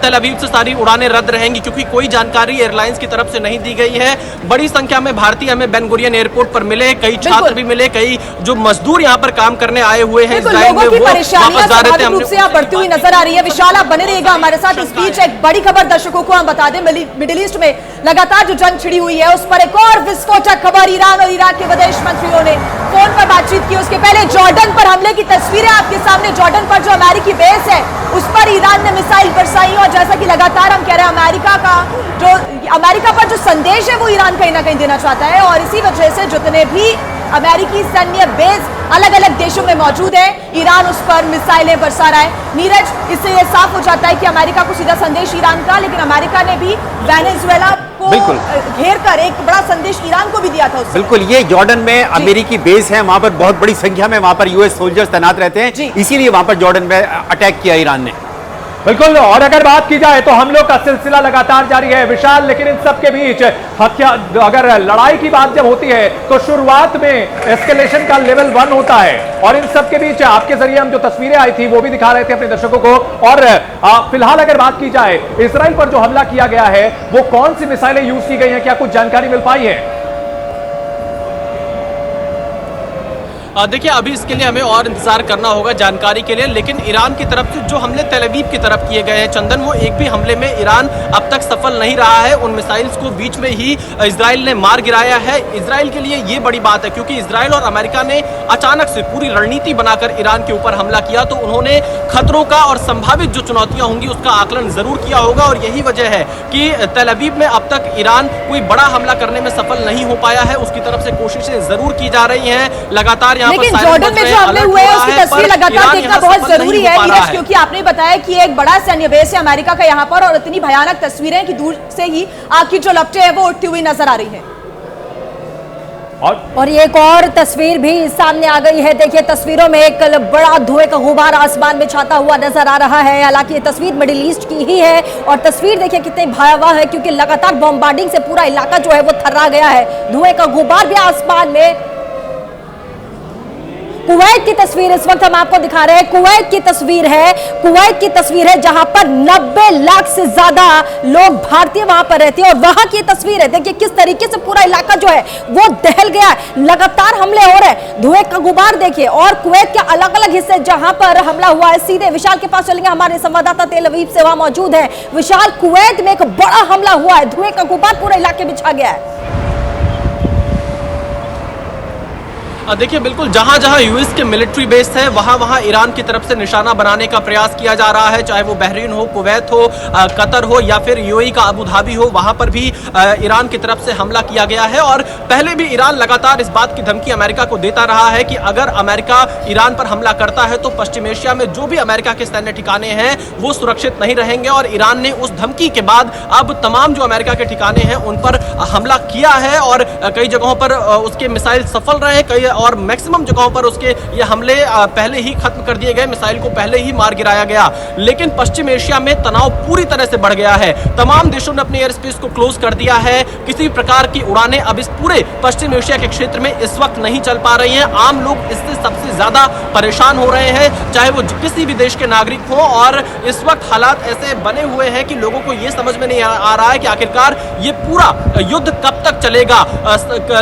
तेल अवीव से सारी उड़ानें रद्द रहेंगी, क्योंकि कोई जानकारी एयरलाइंस की तरफ से नहीं दी गई है। बड़ी संख्या में भारतीय हमें बेन गुरियन एयरपोर्ट पर मिले, कई छात्र भी मिले, कई जो मजदूर यहाँ पर काम करने आए हुए हैं इजराइल में, वो वापस जा रहे थे। रूप से बढ़ती हुई नजर आ रही है। विशाल, आप बने रहिएगा हमारे साथ। इस बीच एक बड़ी खबर दर्शकों को हम बता दें, मिडिल ईस्ट में लगातार जो जंग छिड़ी हुई है उस पर एक और विस्फोटक खबर। ईरान और इराक के विदेश मंत्रियों ने फोन पर बातचीत की। उसके पहले जॉर्डन पर हमले की तस्वीरें आपके सामने। जॉर्डन पर जो अमेरिकी बेस है उस पर ईरान ने मिसाइल बरसाई और जैसा कि लगातार हम कह रहे हैं अमेरिका पर जो संदेश है वो ईरान कहीं ना कहीं देना चाहता है और इसी वजह से जितने भी अमेरिकी सैन्य बेस अलग अलग देशों में मौजूद है, ईरान उस पर मिसाइलें बरसा रहा है। नीरज, इससे यह साफ हो जाता है कि अमेरिका को सीधा संदेश ईरान का, लेकिन अमेरिका ने भी वेनेजुएला को घेर कर एक बड़ा संदेश ईरान को भी दिया था। बिल्कुल, ये जॉर्डन में अमेरिकी बेस है, वहां पर बहुत बड़ी संख्या में वहां पर यूएस सोल्जर्स तैनात रहते हैं, इसीलिए वहां पर जॉर्डन में अटैक किया ईरान ने। बिल्कुल। और अगर बात की जाए तो हमलों का सिलसिला लगातार जारी है विशाल, लेकिन इन सब के बीच अगर लड़ाई की बात जब होती है तो शुरुआत में एस्केलेशन का लेवल 1 होता है, और इन सब के बीच आपके जरिए हम जो तस्वीरें आई थी वो भी दिखा रहे थे अपने दर्शकों को। और फिलहाल अगर बात की जाए इजराइल पर जो हमला किया गया है वो कौन सी मिसाइलें यूज की गई हैं, क्या कुछ जानकारी मिल पाई है? देखिए, अभी इसके लिए हमें और इंतजार करना होगा जानकारी के लिए, लेकिन ईरान की तरफ से जो हमले तेल अवीव की तरफ किए गए हैं चंदन, वो एक भी हमले में ईरान अब तक सफल नहीं रहा है। उन मिसाइल्स को बीच में ही इजराइल ने मार गिराया है। इजराइल के लिए ये बड़ी बात है क्योंकि इजराइल और अमेरिका ने अचानक से पूरी रणनीति बनाकर ईरान के ऊपर हमला किया, तो उन्होंने खतरों का और संभावित जो चुनौतियां होंगी उसका आकलन जरूर किया होगा, और यही वजह है कि तेल अवीव में अब तक ईरान कोई बड़ा हमला करने में सफल नहीं हो पाया है। उसकी तरफ से कोशिशें जरूर की जा रही हैं लगातार। लेकिन जॉर्डन में जो हमले हुए हैं उसकी तस्वीर लगातार देखना बहुत जरूरी है नीरज, क्योंकि आपने बताया कि एक बड़ा सैन्य बेस है अमेरिका का यहाँ पर, और इतनी भयानक तस्वीरें कि दूर से ही आग की जो लपटें हैं वो उठती हुई नजर आ रही है। और एक और तस्वीर भी सामने आ गई है। देखिए, तस्वीरों में एक बड़ा धुएं का गुबार आसमान में छाता हुआ नजर आ रहा है। हालांकि ये तस्वीर मिडिल ईस्ट की ही है, और तस्वीर देखिए कितनी भयावह है क्योंकि लगातार बॉम्बार्डिंग से पूरा इलाका जो है वो थर्रा गया है। धुएं का गुबार भी आसमान में। कुवैत की तस्वीर इस वक्त हम आपको दिखा रहे हैं। कुवैत की तस्वीर है जहां पर 90 लाख से ज्यादा लोग भारतीय वहां पर रहते हैं, और वहां की तस्वीर है। देखिए किस तरीके से पूरा इलाका जो है वो दहल गया है, लगातार हमले हो रहे हैं, धुएं का गुबार देखिए। और कुवैत के अलग अलग हिस्से जहां पर हमला हुआ है, सीधे विशाल के पास चलेंगे, हमारे संवाददाता तेल अवीव से वहां मौजूद है। विशाल, कुवैत में एक बड़ा हमला हुआ है, धुएं का गुबार पूरे इलाके में छा गया है। देखिए, बिल्कुल जहां जहां यूएस के मिलिट्री बेस है वहां वहां ईरान की तरफ से निशाना बनाने का प्रयास किया जा रहा है, चाहे वो बहरीन हो, कुवैत हो, कतर हो या फिर यूएई का अबू धाबी हो, वहां पर भी ईरान की तरफ से हमला किया गया है। और पहले भी ईरान लगातार इस बात की धमकी अमेरिका को देता रहा है कि अगर अमेरिका ईरान पर हमला करता है तो पश्चिम एशिया में जो भी अमेरिका के सैन्य ठिकाने हैं वो सुरक्षित नहीं रहेंगे। और ईरान ने उस धमकी के बाद अब तमाम जो अमेरिका के ठिकाने हैं उन पर हमला किया है, और कई जगहों पर उसके मिसाइल सफल रहे, कई और मैक्सिमम जगहों पर उसके ये हमले पहले ही खत्म कर दिए गए, मिसाइल को पहले ही मार गिराया गया। लेकिन पश्चिम एशिया में तनाव पूरी तरह से बढ़ गया है। तमाम देशों ने अपने एयर स्पेस को क्लोज कर दिया है। किसी प्रकार की उड़ानें अब इस पूरे पश्चिम एशिया के क्षेत्र में इस वक्त नहीं चल पा रही हैं। आम लोग इससे सबसे ज्यादा परेशान हो रहे हैं, चाहे वो किसी भी देश के नागरिक हो। और इस वक्त हालात ऐसे बने हुए हैं कि लोगों को ये समझ में नहीं आ रहा है कि आखिरकार ये पूरा युद्ध कब तक चलेगा।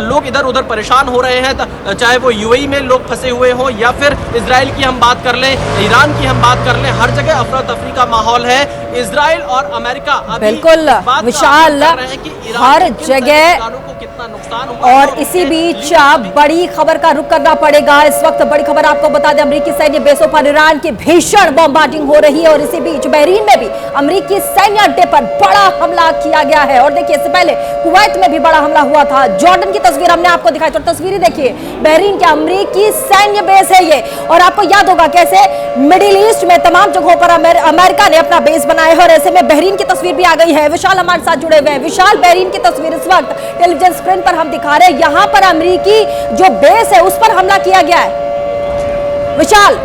लोग इधर उधर परेशान हो रहे हैं, चाहे वो यूएई में लोग फंसे हुए हो या फिर इजराइल की हम बात कर लें, ईरान की हम बात कर लें, हर जगह अफरा तफरी का माहौल है। इजराइल और अमेरिका बिल्कुल विशाल, हर जगह कितना नुकसान हुआ। और इसी बीच बड़ी खबर का रुख करना पड़ेगा। इस वक्त बड़ी खबर आपको बता दें, अमेरिकी सैन्य बेसों पर ईरान की भीषण बॉम्बार्डिंग हो रही है, और इसी बीच बहरीन में भी अमेरिकी सैन्य अड्डे पर बड़ा हमला किया गया है। और देखिए, इससे पहले कुवैत में भी बड़ा हमला हुआ था। जॉर्डन की तस्वीर हमने आपको दिखाई, तो तस्वीरें देखिए, बहरीन के अमेरिकी सैन्य बेस है ये। और आपको याद होगा कैसे मिडिल ईस्ट में तमाम जगहों पर अमेरिका ने अपना बेस बनाया है, और ऐसे में बहरीन की तस्वीर भी आ गई है। विशाल हमारे साथ जुड़े हुए हैं। विशाल, बहरीन की तस्वीर इस वक्त टेलीविजन स्क्रीन पर हम दिखा रहे हैं। यहां पर अमेरिकी जो बेस है उस पर हमला किया गया है। विशाल,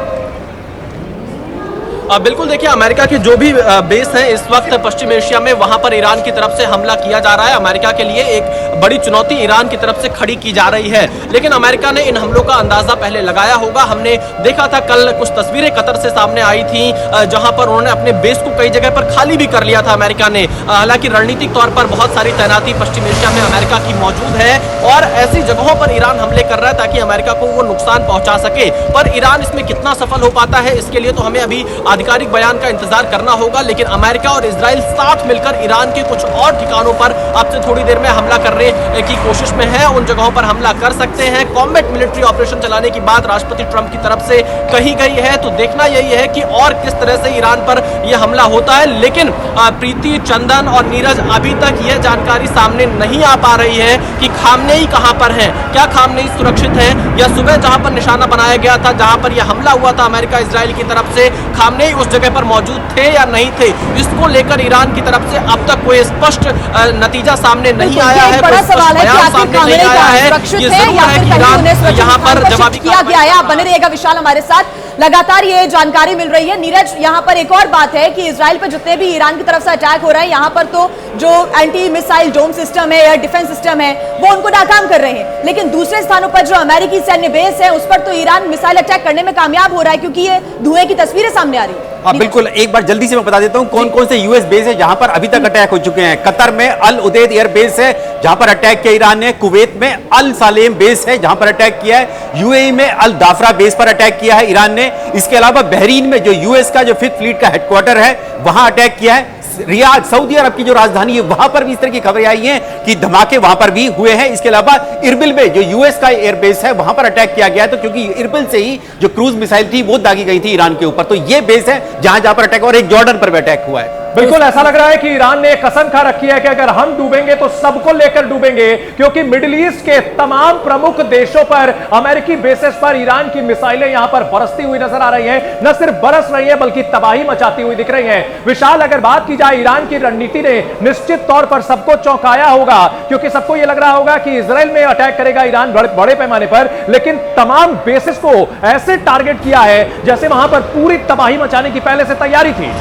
बिल्कुल देखिए, अमेरिका के जो भी बेस हैं इस वक्त पश्चिम एशिया में वहां पर ईरान की तरफ से हमला किया जा रहा है। अमेरिका के लिए एक बड़ी चुनौती ईरान की तरफ से खड़ी की जा रही है, लेकिन अमेरिका ने इन हमलों का अंदाजा पहले लगाया होगा। हमने देखा था कल कुछ तस्वीरें कतर से सामने आई थी जहां पर उन्होंने अपने बेस को कई जगह पर खाली भी कर लिया था अमेरिका ने। हालांकि रणनीतिक तौर पर बहुत सारी तैनाती पश्चिम एशिया में अमेरिका की मौजूद है, और ऐसी जगहों पर ईरान हमले कर रहा है ताकि अमेरिका को वो नुकसान पहुंचा सके। पर ईरान इसमें कितना सफल हो पाता है इसके लिए तो हमें अभी आधिकारिक बयान का इंतजार करना होगा। लेकिन अमेरिका और इजराइल साथ मिलकर ईरान के कुछ और ठिकानों पर अब से थोड़ी देर में हमला करने की कोशिश में है, उन जगहों पर हमला कर सकते हैं। कॉम्बैट मिलिट्री ऑपरेशन चलाने की बात राष्ट्रपति ट्रंप की तरफ से कही गई है, तो देखना यही है कि और किस तरह से ईरान पर यह हमला होता है। लेकिन प्रीति, चंदन और नीरज, अभी तक यह जानकारी सामने नहीं आ पा रही है कि खामनेई खामनेई कहां पर है, क्या खामनेई सुरक्षित है, या सुबह जहां पर निशाना बनाया गया था, जहां पर यह हमला हुआ था अमेरिका इजराइल की तरफ से, खामनेई उस जगह पर मौजूद थे या नहीं थे, इसको लेकर ईरान की तरफ से अब तक कोई स्पष्ट नतीजा सामने नहीं आया है, बड़ा सवाल है कि आखिर खामनेई सुरक्षित है या फिर कहीं उन्हें यहाँ पर जवाब किया गया है। आप बने रहिएगा विशाल हमारे साथ, लगातार ये जानकारी मिल रही है। नीरज, यहाँ पर एक और बात है कि इजराइल पर जितने भी ईरान की तरफ से अटैक हो रहे हैं, यहाँ पर तो जो एंटी मिसाइल डोम सिस्टम है या डिफेंस सिस्टम है वो उनको नाकाम कर रहे हैं, लेकिन दूसरे स्थानों पर जो अमेरिकी सैन्य बेस है उस पर तो ईरान मिसाइल अटैक करने में कामयाब हो रहा है, क्योंकि ये धुएं की तस्वीरें सामने आ रही है। बिल्कुल, एक बार जल्दी से मैं बता देता हूं कौन कौन से यूएस बेस है जहां पर अभी तक अटैक हो चुके हैं। कतर में अल उदैद एयर बेस है जहां पर अटैक किया ईरान ने, कुवैत में अल सालेम बेस है जहां पर अटैक किया है, यूएई में अल दाफरा बेस पर अटैक किया है ईरान ने। इसके अलावा बहरीन में जो यूएस का जो 5th फ्लीट का हेडक्वार्टर है वहां अटैक किया है। रियाद सऊदी अरब की जो राजधानी है वहां पर भी इस तरह की खबरें आई हैं कि धमाके वहां पर भी हुए हैं। इसके अलावा इरबिल में जो यूएस का एयरबेस है वहां पर अटैक किया गया है, तो क्योंकि इरबिल से ही जो क्रूज मिसाइल थी वो दागी गई थी ईरान के ऊपर, तो ये बेस है जहां जहां पर अटैक, और एक जॉर्डन पर भी अटैक हुआ है। बिल्कुल ऐसा लग रहा है कि ईरान ने कसम खा रखी है कि अगर हम डूबेंगे तो सबको लेकर डूबेंगे, क्योंकि मिडिल ईस्ट के तमाम प्रमुख देशों पर, अमेरिकी बेसिस पर ईरान की मिसाइलें यहां पर बरसती हुई नजर आ रही हैं। न सिर्फ बरस रही हैं बल्कि तबाही मचाती हुई दिख रही हैं। विशाल, अगर बात की जाए ईरान की रणनीति ने निश्चित तौर पर सबको चौंकाया होगा, क्योंकि सबको यह लग रहा होगा कि इजराइल में अटैक करेगा ईरान बड़े पैमाने पर, लेकिन तमाम बेसिस को ऐसे टारगेट किया है जैसे वहां पर पूरी तबाही मचाने की पहले से तैयारी थी।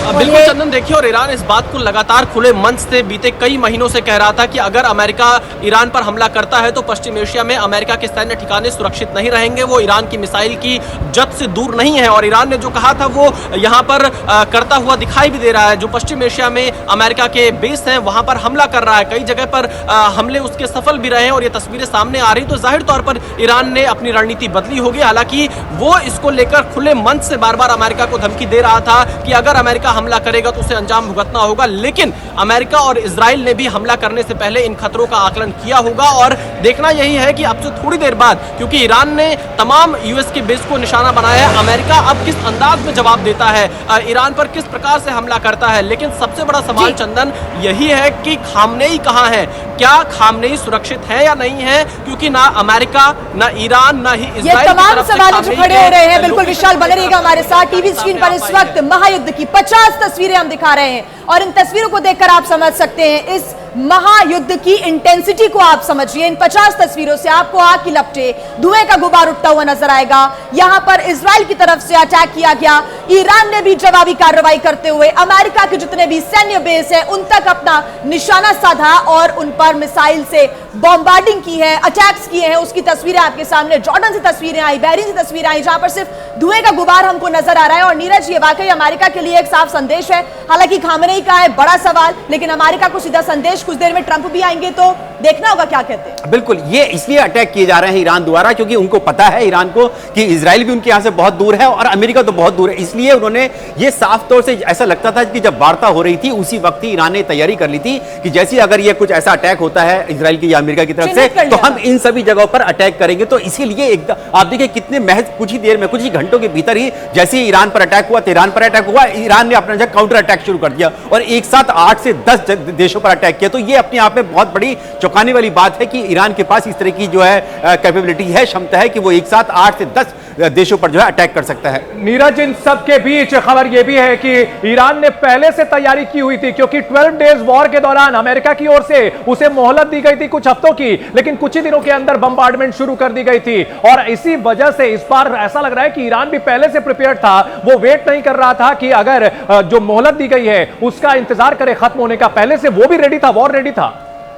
बिल्कुल चंदन, देखिए, और ईरान इस बात को लगातार खुले मंच से बीते कई महीनों से कह रहा था कि अगर अमेरिका ईरान पर हमला करता है तो पश्चिम एशिया में अमेरिका के सैन्य ठिकाने सुरक्षित नहीं रहेंगे, वो ईरान की मिसाइल की जद से दूर नहीं है। और ईरान ने जो कहा था वो यहाँ पर करता हुआ दिखाई भी दे रहा है। जो पश्चिम एशिया में अमेरिका के बेस हैं वहां पर हमला कर रहा है, कई जगह पर हमले उसके सफल भी रहे और ये तस्वीरें सामने आ रही, तो जाहिर तौर पर ईरान ने अपनी रणनीति बदली होगी। हालांकि वो इसको लेकर खुले मंच से बार बार अमेरिका को धमकी दे रहा था कि अगर अमेरिका हमला करेगा तो उसे अंजाम भुगतना होगा, लेकिन अमेरिका और इजराइल ने भी हमला करने से पहले इन खतरों का आकलन किया होगा। और देखना यही है कि अब से थोड़ी देर बाद, क्योंकि ईरान ने तमाम यूएस के बेस को निशाना बनाया है, अमेरिका अब किस अंदाज में जवाब देता है, ईरान पर किस प्रकार से हमला करता है। लेकिन सबसे बड़ा सवाल चंदन यही है कि खामनेई कहां है, क्या खामनेई सुरक्षित है या नहीं है, क्योंकि ना अमेरिका, ना ईरान, ना ही इजराइल, ये तमाम सवाल जो खड़े हो रहे हैं। बिल्कुल विशाल, बने रहिएगा हमारे साथ। टीवी स्क्रीन पर इस वक्त महायुद्ध की 50 तस्वीरें हम दिखा रहे हैं, और इन तस्वीरों को देखकर आप समझ सकते हैं इस महायुद्ध की इंटेंसिटी को। आप समझिए, इन 50 तस्वीरों से आपको आग की लपटें, धुएं का गुबार उठता हुआ नजर आएगा। यहां पर इजराइल की तरफ से अटैक किया गया, ईरान ने भी जवाबी कार्रवाई करते हुए अमेरिका के जितने भी सैन्य बेस है उन तक अपना निशाना साधा और उन पर मिसाइल से बॉम्बार्डिंग की है, अटैक्स किए हैं। उसकी तस्वीरें आपके सामने, जॉर्डन से तस्वीरें आई, बहरीन से तस्वीरें आई, जहां पर सिर्फ धुएं का गुबार हमको नजर आ रहा है। और नीरज, ये वाकई अमेरिका के लिए एक साफ संदेश है। हालांकि खामनेई का है बड़ा सवाल, लेकिन अमेरिका को सीधा संदेश, कुछ देर में ट्रंप भी आएंगे तो देखना होगा क्या कहते हैं। बिल्कुल, ये इसलिए अटैक किए जा रहे हैं ईरान द्वारा क्योंकि उनको पता है ईरान को कि इजराइल भी उनके यहां से बहुत दूर है और अमेरिका तो बहुत दूर है, इसलिए उन्होंने ये साफ तौर से, ऐसा लगता था कि जब वार्ता हो रही थी उसी वक्त ही ईरान ने तैयारी कर ली थी कि जैसे अगर ये कुछ ऐसा अटैक होता है इजराइल की या अमेरिका की तरफ से तो हम इन सभी जगहों पर अटैक करेंगे। तो इसीलिए एकदम आप देखिए कितने महज कुछ ही देर में, कुछ ही घंटों के भीतर ही जैसे ही ईरान पर अटैक हुआ, तेहरान पर अटैक हुआ, ईरान ने अपना काउंटर अटैक शुरू कर दिया और एक साथ 8 से 10 देशों पर अटैक किया। तो ये अपने आप में बहुत बड़ी चौंकाने वाली बात है कि ईरान के पास इस तरह की जो है कैपेबिलिटी है, क्षमता है कि वो एक साथ 8 से 10 देशों पर जो है अटैक कर सकता है। नीरज, इन सब के बीच खबर यह भी है कि ईरान ने पहले से तैयारी की हुई थी, क्योंकि 12 डेज वॉर के दौरान अमेरिका की ओर से उसे मोहलत दी गई थी कुछ हफ्तों की, लेकिन कुछ ही दिनों के अंदर बम्बार्डमेंट शुरू कर दी गई थी। और इसी वजह से इस बार ऐसा लग रहा है कि ईरान भी पहले से प्रिपेयर्ड था, वो वेट नहीं कर रहा था कि अगर जो मोहलत दी गई है उसका इंतजार करे खत्म होने का, पहले से वो भी रेडी था, वॉर रेडी था।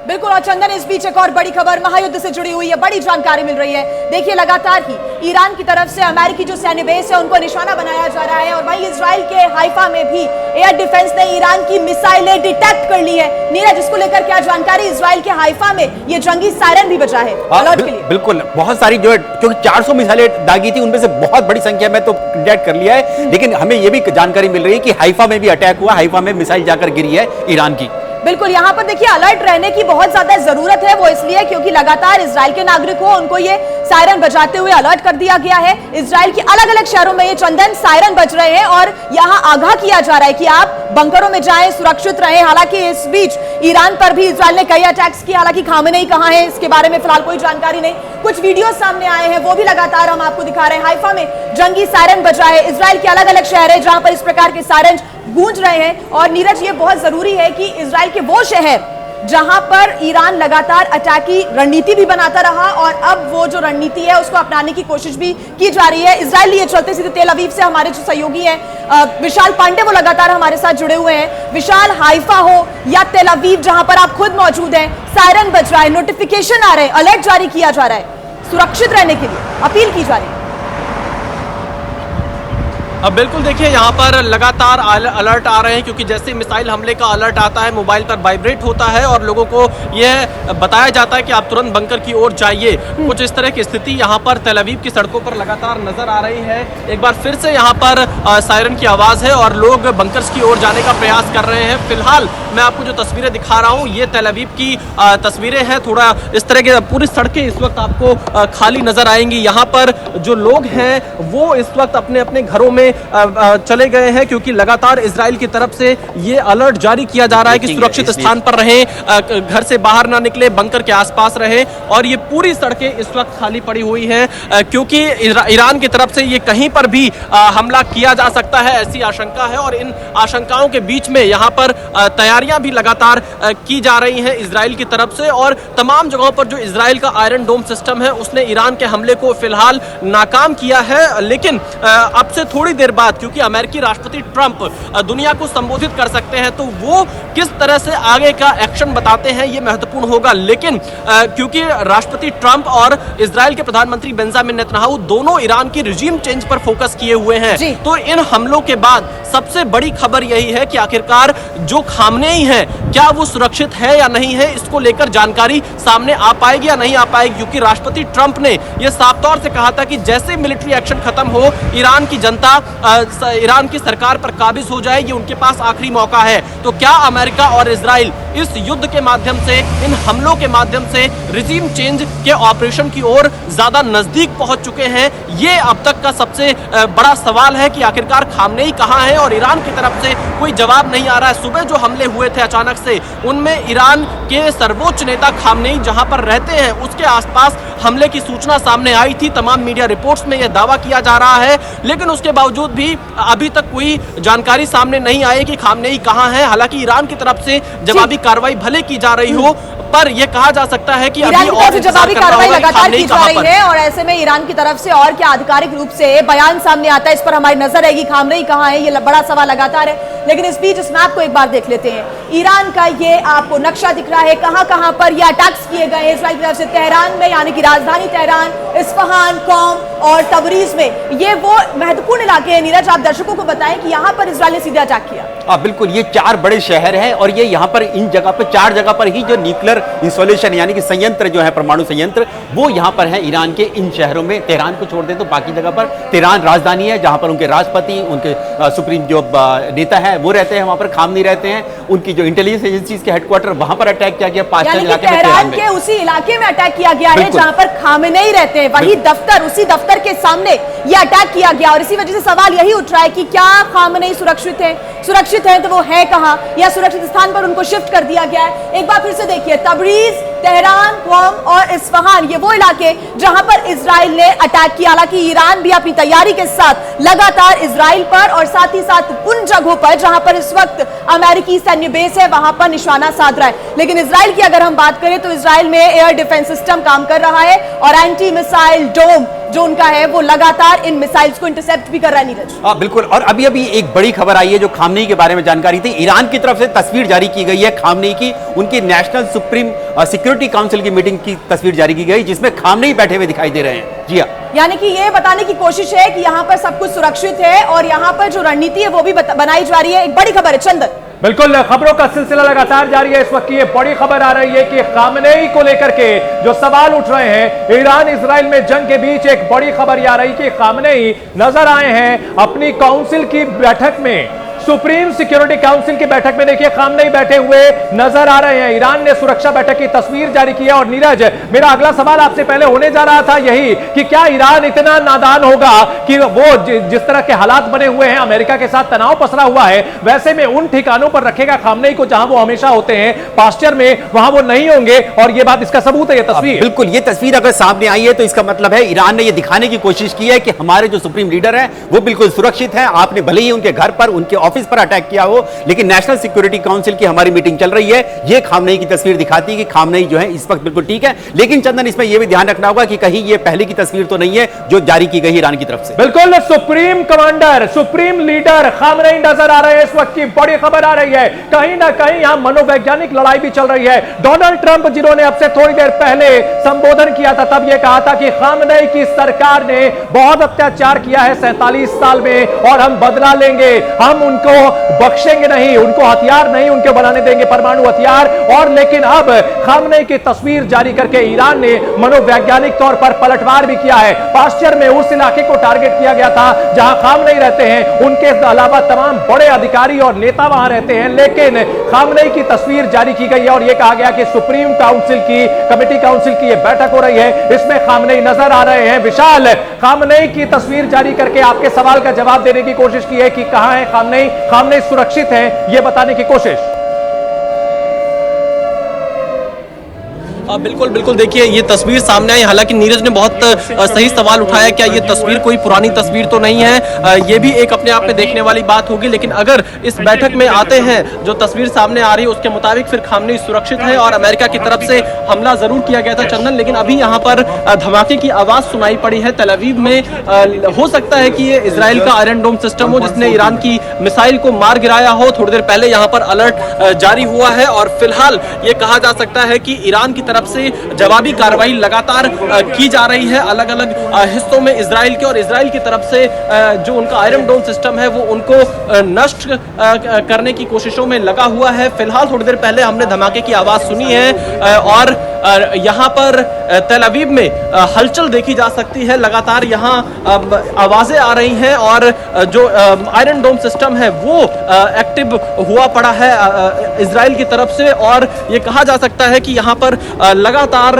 बिल्कुल। और चंदन, इस बीच एक और बड़ी खबर महायुद्ध से जुड़ी हुई है, बड़ी जानकारी मिल रही है। देखिए, लगातार ही ईरान की तरफ से अमेरिकी जो सैन्य बेस है उनको निशाना बनाया जा रहा है, और वहीं इजराइल के हाइफा में भी एयर डिफेंस ने ईरान की मिसाइलें डिटेक्ट कर ली है। नीरज, इसको लेकर क्या जानकारी? इजराइल के हाइफा में ये जंगी सायरन भी बजा है अलर्ट के लिए। बिल्कुल, बहुत सारी जो है, क्योंकि 400 मिसाइलें दागी थी, उनमें से बहुत बड़ी संख्या में तो डिटेक्ट कर लिया है, लेकिन हमें यह भी जानकारी मिल रही है कि हाइफा में भी अटैक हुआ, हाइफा में मिसाइल जाकर गिरी है ईरान की। बिल्कुल, यहाँ पर देखिए अलर्ट रहने की बहुत ज्यादा जरूरत है। वो इसलिए क्योंकि लगातार इजराइल के नागरिक हो, उनको ये सायरन बजाते हुए अलर्ट कर दिया गया है। इजराइल के अलग अलग शहरों में ये चंदन सायरन बज रहे हैं और यहां आगाह किया जा रहा है कि आप बंकरों में जाएं, सुरक्षित रहें। हालांकि इस बीच ईरान पर भी इजराइल ने कई अटैक्स किए। हालांकि खामेनेई कहां है इसके बारे में फिलहाल कोई जानकारी नहीं। कुछ वीडियो सामने आए हैं, वो भी लगातार हम आपको दिखा रहे हैं। हाइफा में जंगी सायरन बज रहा है। इजराइल के अलग अलग शहर है जहां पर इस प्रकार के सायरन गूंज रहे हैं। और नीरज, ये बहुत जरूरी है कि इजराइल के वो शहर जहां पर ईरान लगातार अटैक की रणनीति भी बनाता रहा और अब वो जो रणनीति है उसको अपनाने की कोशिश भी की जा रही है। इजराइल लिए चलते सीधे तेल अवीव से हमारे जो सहयोगी हैं विशाल पांडे, वो लगातार हमारे साथ जुड़े हुए हैं। विशाल, हाइफा हो या तेल अवीव जहां पर आप खुद मौजूद हैं, सायरन बज रहा है, नोटिफिकेशन आ रहे हैं, अलर्ट जारी किया जा रहा है, सुरक्षित रहने के लिए अपील की जा रही है। अब बिल्कुल देखिए, यहाँ पर लगातार अलर्ट आ रहे हैं क्योंकि जैसे मिसाइल हमले का अलर्ट आता है मोबाइल पर वाइब्रेट होता है और लोगों को यह बताया जाता है कि आप तुरंत बंकर की ओर जाइए। कुछ इस तरह की स्थिति यहाँ पर तेल अवीव की सड़कों पर लगातार नजर आ रही है। एक बार फिर से यहाँ पर सायरन की आवाज़ है और लोग बंकर्स की ओर जाने का प्रयास कर रहे हैं। फिलहाल मैं आपको जो तस्वीरें दिखा रहा हूँ ये तेल अवीव की तस्वीरें हैं। थोड़ा इस तरह के पूरी सड़कें इस वक्त आपको खाली नजर आएंगी। यहाँ पर जो लोग हैं वो इस वक्त अपने अपने घरों में चले गए हैं क्योंकि लगातार इजराइल की तरफ से ये अलर्ट जारी किया जा रहा है कि सुरक्षित स्थान पर रहें, घर से बाहर ना निकले, बंकर के आसपास रहें। और ये पूरी सड़कें इस वक्त खाली पड़ी हुई हैं क्योंकि ईरान की तरफ से ये कहीं पर भी हमला किया जा सकता है, ऐसी आशंका है। और इन आशंकाओं के बीच में यहाँ पर तैयारियां भी लगातार की जा रही हैं इजराइल की तरफ से। और तमाम जगहों पर जो इजराइल का आयरन डोम सिस्टम है उसने ईरान के हमले को फिलहाल नाकाम किया है। लेकिन अब से थोड़ी देर बाद क्योंकि अमेरिकी राष्ट्रपति ट्रंप दुनिया को संबोधित कर सकते हैं तो वो किस तरह से आगे का एक्शन बताते हैं ये महत्वपूर्ण होगा। लेकिन क्योंकि राष्ट्रपति ट्रंप और इजराइल के प्रधानमंत्री बेंजामिन नेतन्याहू दोनों ईरान की रिजीम चेंज पर फोकस किए हुए हैं, तो इन हमलों के बाद सबसे बड़ी खबर यही है कि आखिरकार जो खामनेई है क्या वो सुरक्षित है या नहीं है, इसको लेकर जानकारी सामने आ पाएगी या नहीं आ पाएगी। क्योंकि राष्ट्रपति ट्रंप ने यह साफ तौर से कहा था कि जैसे मिलिट्री एक्शन खत्म हो, ईरान की जनता ईरान की सरकार पर काबिज हो जाए, ये उनके पास आखिरी मौका है। तो क्या अमेरिका और इजराइल इस युद्ध के माध्यम से, इन हमलों के माध्यम से रिजीम चेंज के ऑपरेशन की ओर ज्यादा नजदीक पहुंच चुके हैं? ये अब तक का सबसे बड़ा सवाल है कि आखिरकार खामनेई कहां है और ईरान की तरफ से कोई जवाब नहीं आ रहा है। सुबह जो हमले हुए थे अचानक से, उनमें ईरान के सर्वोच्च नेता खामनेई जहां पर रहते हैं उसके आसपास हमले की सूचना सामने आई थी। तमाम मीडिया रिपोर्ट्स में यह दावा किया जा रहा है, लेकिन उसके बावजूद भी अभी तक कोई जानकारी सामने नहीं आई कि खामनेई कहां है। हालांकि ईरान की तरफ से जवाबी कार्रवाई भले की जा रही हो, पर यह कहा जा सकता है कि अभी और जवाबी कार्रवाई लगातार की जा रही है और ऐसे में ईरान की तरफ से और क्या आधिकारिक रूप से बयान सामने आता है, इस पर हमारी नजर रहेगी। खामनेई कहां है, ये बड़ा सवाल लगातार है। लेकिन इस बीच इस मैप को एक बार देख लेते हैं। ईरान का ये आपको नक्शा दिख रहा है, कहां पर ये अटैक्स किए गए इजराइल की तरफ से। तेहरान में, यानी कि राजधानी तेहरान, इस्फहान, कौम और तबरीज में, ये वो महत्वपूर्ण इलाके हैं। नीरज, आप दर्शकों को बताएं कि यहां पर इजराइल ने सीधे अटैक किया। बिल्कुल, ये 4 बड़े शहर हैं और ये यहाँ पर इन जगह पर 4 जगह पर ही जो न्यूक्लियर इंस्टॉलेशन यानी कि संयंत्र जो है, परमाणु संयंत्र, वो यहाँ पर है ईरान के इन शहरों में। तेहरान को छोड़ दे तो बाकी जगह पर, तेहरान राजधानी है जहां पर उनके राष्ट्रपति, उनके सुप्रीम जो नेता है वो रहते हैं, वहां पर खामनेई रहते हैं। उनकी जो इंटेलिजेंस एजेंसीज के हेडक्वार्टर, वहां पर अटैक किया गया 5 इलाके में, तेहरान के उसी इलाके में अटैक किया गया है जहां पर खामनेई रहते हैं। वही दफ्तर, उसी दफ्तर के सामने यह अटैक किया गया और इसी वजह से सवाल यही उठ रहा है कि क्या खामनेई सुरक्षित है? सुरक्षित है तो वो है कहां, या सुरक्षित स्थान पर उनको शिफ्ट कर दिया गया है? एक बार फिर से देखिए, तबरीज, तेहरान, क्वाम और इस्फहान, ये वो इलाके जहां पर इजराइल ने अटैक किया। हालांकि ईरान भी अपनी तैयारी के साथ लगातार इजराइल पर और साथ ही साथ उन जगहों पर जहां पर इस वक्त अमेरिकी सैन्य बेस है वहां पर निशाना साध रहा है। लेकिन इजराइल की अगर हम बात करें तो इजराइल में एयर डिफेंस सिस्टम काम कर रहा है और एंटी मिसाइल डोम जो उनका है वो लगातार इन मिसाइल्स को इंटरसेप्ट भी कर रहा है। नीरज, बिल्कुल। और अभी एक बड़ी खबर आई है जो खामनेई के बारे में जानकारी थी। ईरान की तरफ से तस्वीर जारी की गई है खामनेई की, उनकी नेशनल सुप्रीम सिक्योरिटी काउंसिल की मीटिंग की तस्वीर जारी की गई जिसमें खामनेई बैठे हुए दिखाई दे रहे हैं। जी हाँ, यानी कि ये बताने की कोशिश है कि यहाँ पर सब कुछ सुरक्षित है और यहाँ पर जो रणनीति है वो भी बनाई जा रही है। एक बड़ी खबर है चंदन। बिल्कुल, खबरों का सिलसिला लगातार जारी है। इस वक्त ये बड़ी खबर आ रही है कि खामनेई को लेकर के जो सवाल उठ रहे हैं, ईरान इजराइल में जंग के बीच एक बड़ी खबर आ रही कि खामनेई नजर आए हैं अपनी काउंसिल की बैठक में सुप्रीम सिक्योरिटी काउंसिल की बैठक में देखिए खामनेई बैठे हुए नजर आ रहे हैं। ईरान ने सुरक्षा बैठक की तस्वीर जारी की है। और नीरज, मेरा अगला सवाल आपसे पहले होने जा रहा था यही कि क्या ईरान इतना नादान होगा कि वो जिस तरह के हालात बने हुए हैं, अमेरिका के साथ तनाव पसरा हुआ है, वैसे में उन ठिकानों पर रखेगा खामनेई को जहां वो हमेशा होते हैं, पास्चर में, वहां वो नहीं होंगे। और ये बात, इसका सबूत है ये तस्वीर। बिल्कुल, ये तस्वीर अगर सामने आई है तो इसका मतलब है ईरान ने ये दिखाने की कोशिश की है कि हमारे जो सुप्रीम लीडर है वो बिल्कुल सुरक्षित है। आपने भले ही उनके घर पर, उनके ऑफिस पर अटैक किया हो, लेकिन नेशनल सिक्योरिटी काउंसिल की हमारी मीटिंग चल रही है, ये खामनेई की तस्वीर दिखाती है कि खामनेई जो है इस वक्त बिल्कुल ठीक है। लेकिन चंदन, इसमें यह भी ध्यान रखना होगा कि कहीं ये पहले की तस्वीर तो नहीं है जो जारी की गई ईरान की तरफ से। बिल्कुल, supreme commander, supreme leader Khamenei नजर आ रहे हैं। इस वक्त की बड़ी खबर आ रही है, कहीं ना कहीं यहां मनोवैज्ञानिक लड़ाई भी चल रही है। डोनाल्ड ट्रंप, जिन्होंने अब से थोड़ी देर पहले संबोधन किया था, तब यह कहा था कि खामनेई की सरकार ने बहुत अत्याचार किया है 47 साल में और हम बदला लेंगे, हम उनको बख्शेंगे नहीं, उनको हथियार नहीं उनके बनाने देंगे, परमाणु हथियार। और लेकिन अब खामनेई की तस्वीर जारी करके ईरान ने मनोवैज्ञानिक तौर पर पलटवार भी किया है। पास्चर में उस इलाके को टारगेट किया गया था जहां खामनेई रहते हैं, उनके अलावा तमाम बड़े अधिकारी और नेता वहां रहते हैं। लेकिन खामनेई की तस्वीर जारी की गई है और यह कहा गया कि सुप्रीम काउंसिल की, कमेटी काउंसिल की यह बैठक हो रही है, इसमें खामनेई नजर आ रहे हैं। विशाल, खामनेई की तस्वीर जारी करके आपके सवाल का जवाब देने की कोशिश की है कि कहां है खामनेई, खामनेई सुरक्षित है, यह बताने की कोशिश। बिल्कुल बिल्कुल, देखिए ये तस्वीर सामने आई। हालांकि नीरज ने बहुत सही सवाल उठाया, क्या ये तस्वीर कोई पुरानी तस्वीर तो नहीं है, ये भी एक अपने आप में देखने वाली बात होगी। लेकिन अगर इस बैठक में आते हैं, जो तस्वीर सामने आ रही है उसके मुताबिक फिर खामनेई सुरक्षित है और अमेरिका की तरफ से हमला जरूर किया गया था चंदन। लेकिन अभी यहाँ पर धमाके की आवाज सुनाई पड़ी है तल अवीव में। हो सकता है कि ये इजराइल का आयरन डोम सिस्टम हो जिसने ईरान की मिसाइल को मार गिराया हो। थोड़ी देर पहले यहाँ पर अलर्ट जारी हुआ है और फिलहाल ये कहा जा सकता है कि ईरान की तरफ से जवाबी कार्रवाई लगातार की जा रही है अलग अलग हिस्सों में इजराइल के। और इजराइल की तरफ से जो उनका आयरन डोम सिस्टम है वो उनको नष्ट करने की कोशिशों में लगा हुआ है। फिलहाल थोड़ी देर पहले हमने धमाके की आवाज सुनी है और यहाँ पर तल अवीव में हलचल देखी जा सकती है। लगातार यहाँ आवाजें आ रही हैं और जो आयरन डोम सिस्टम है वो एक्टिव हुआ पड़ा है इजराइल की तरफ से। और ये कहा जा सकता है कि यहाँ पर लगातार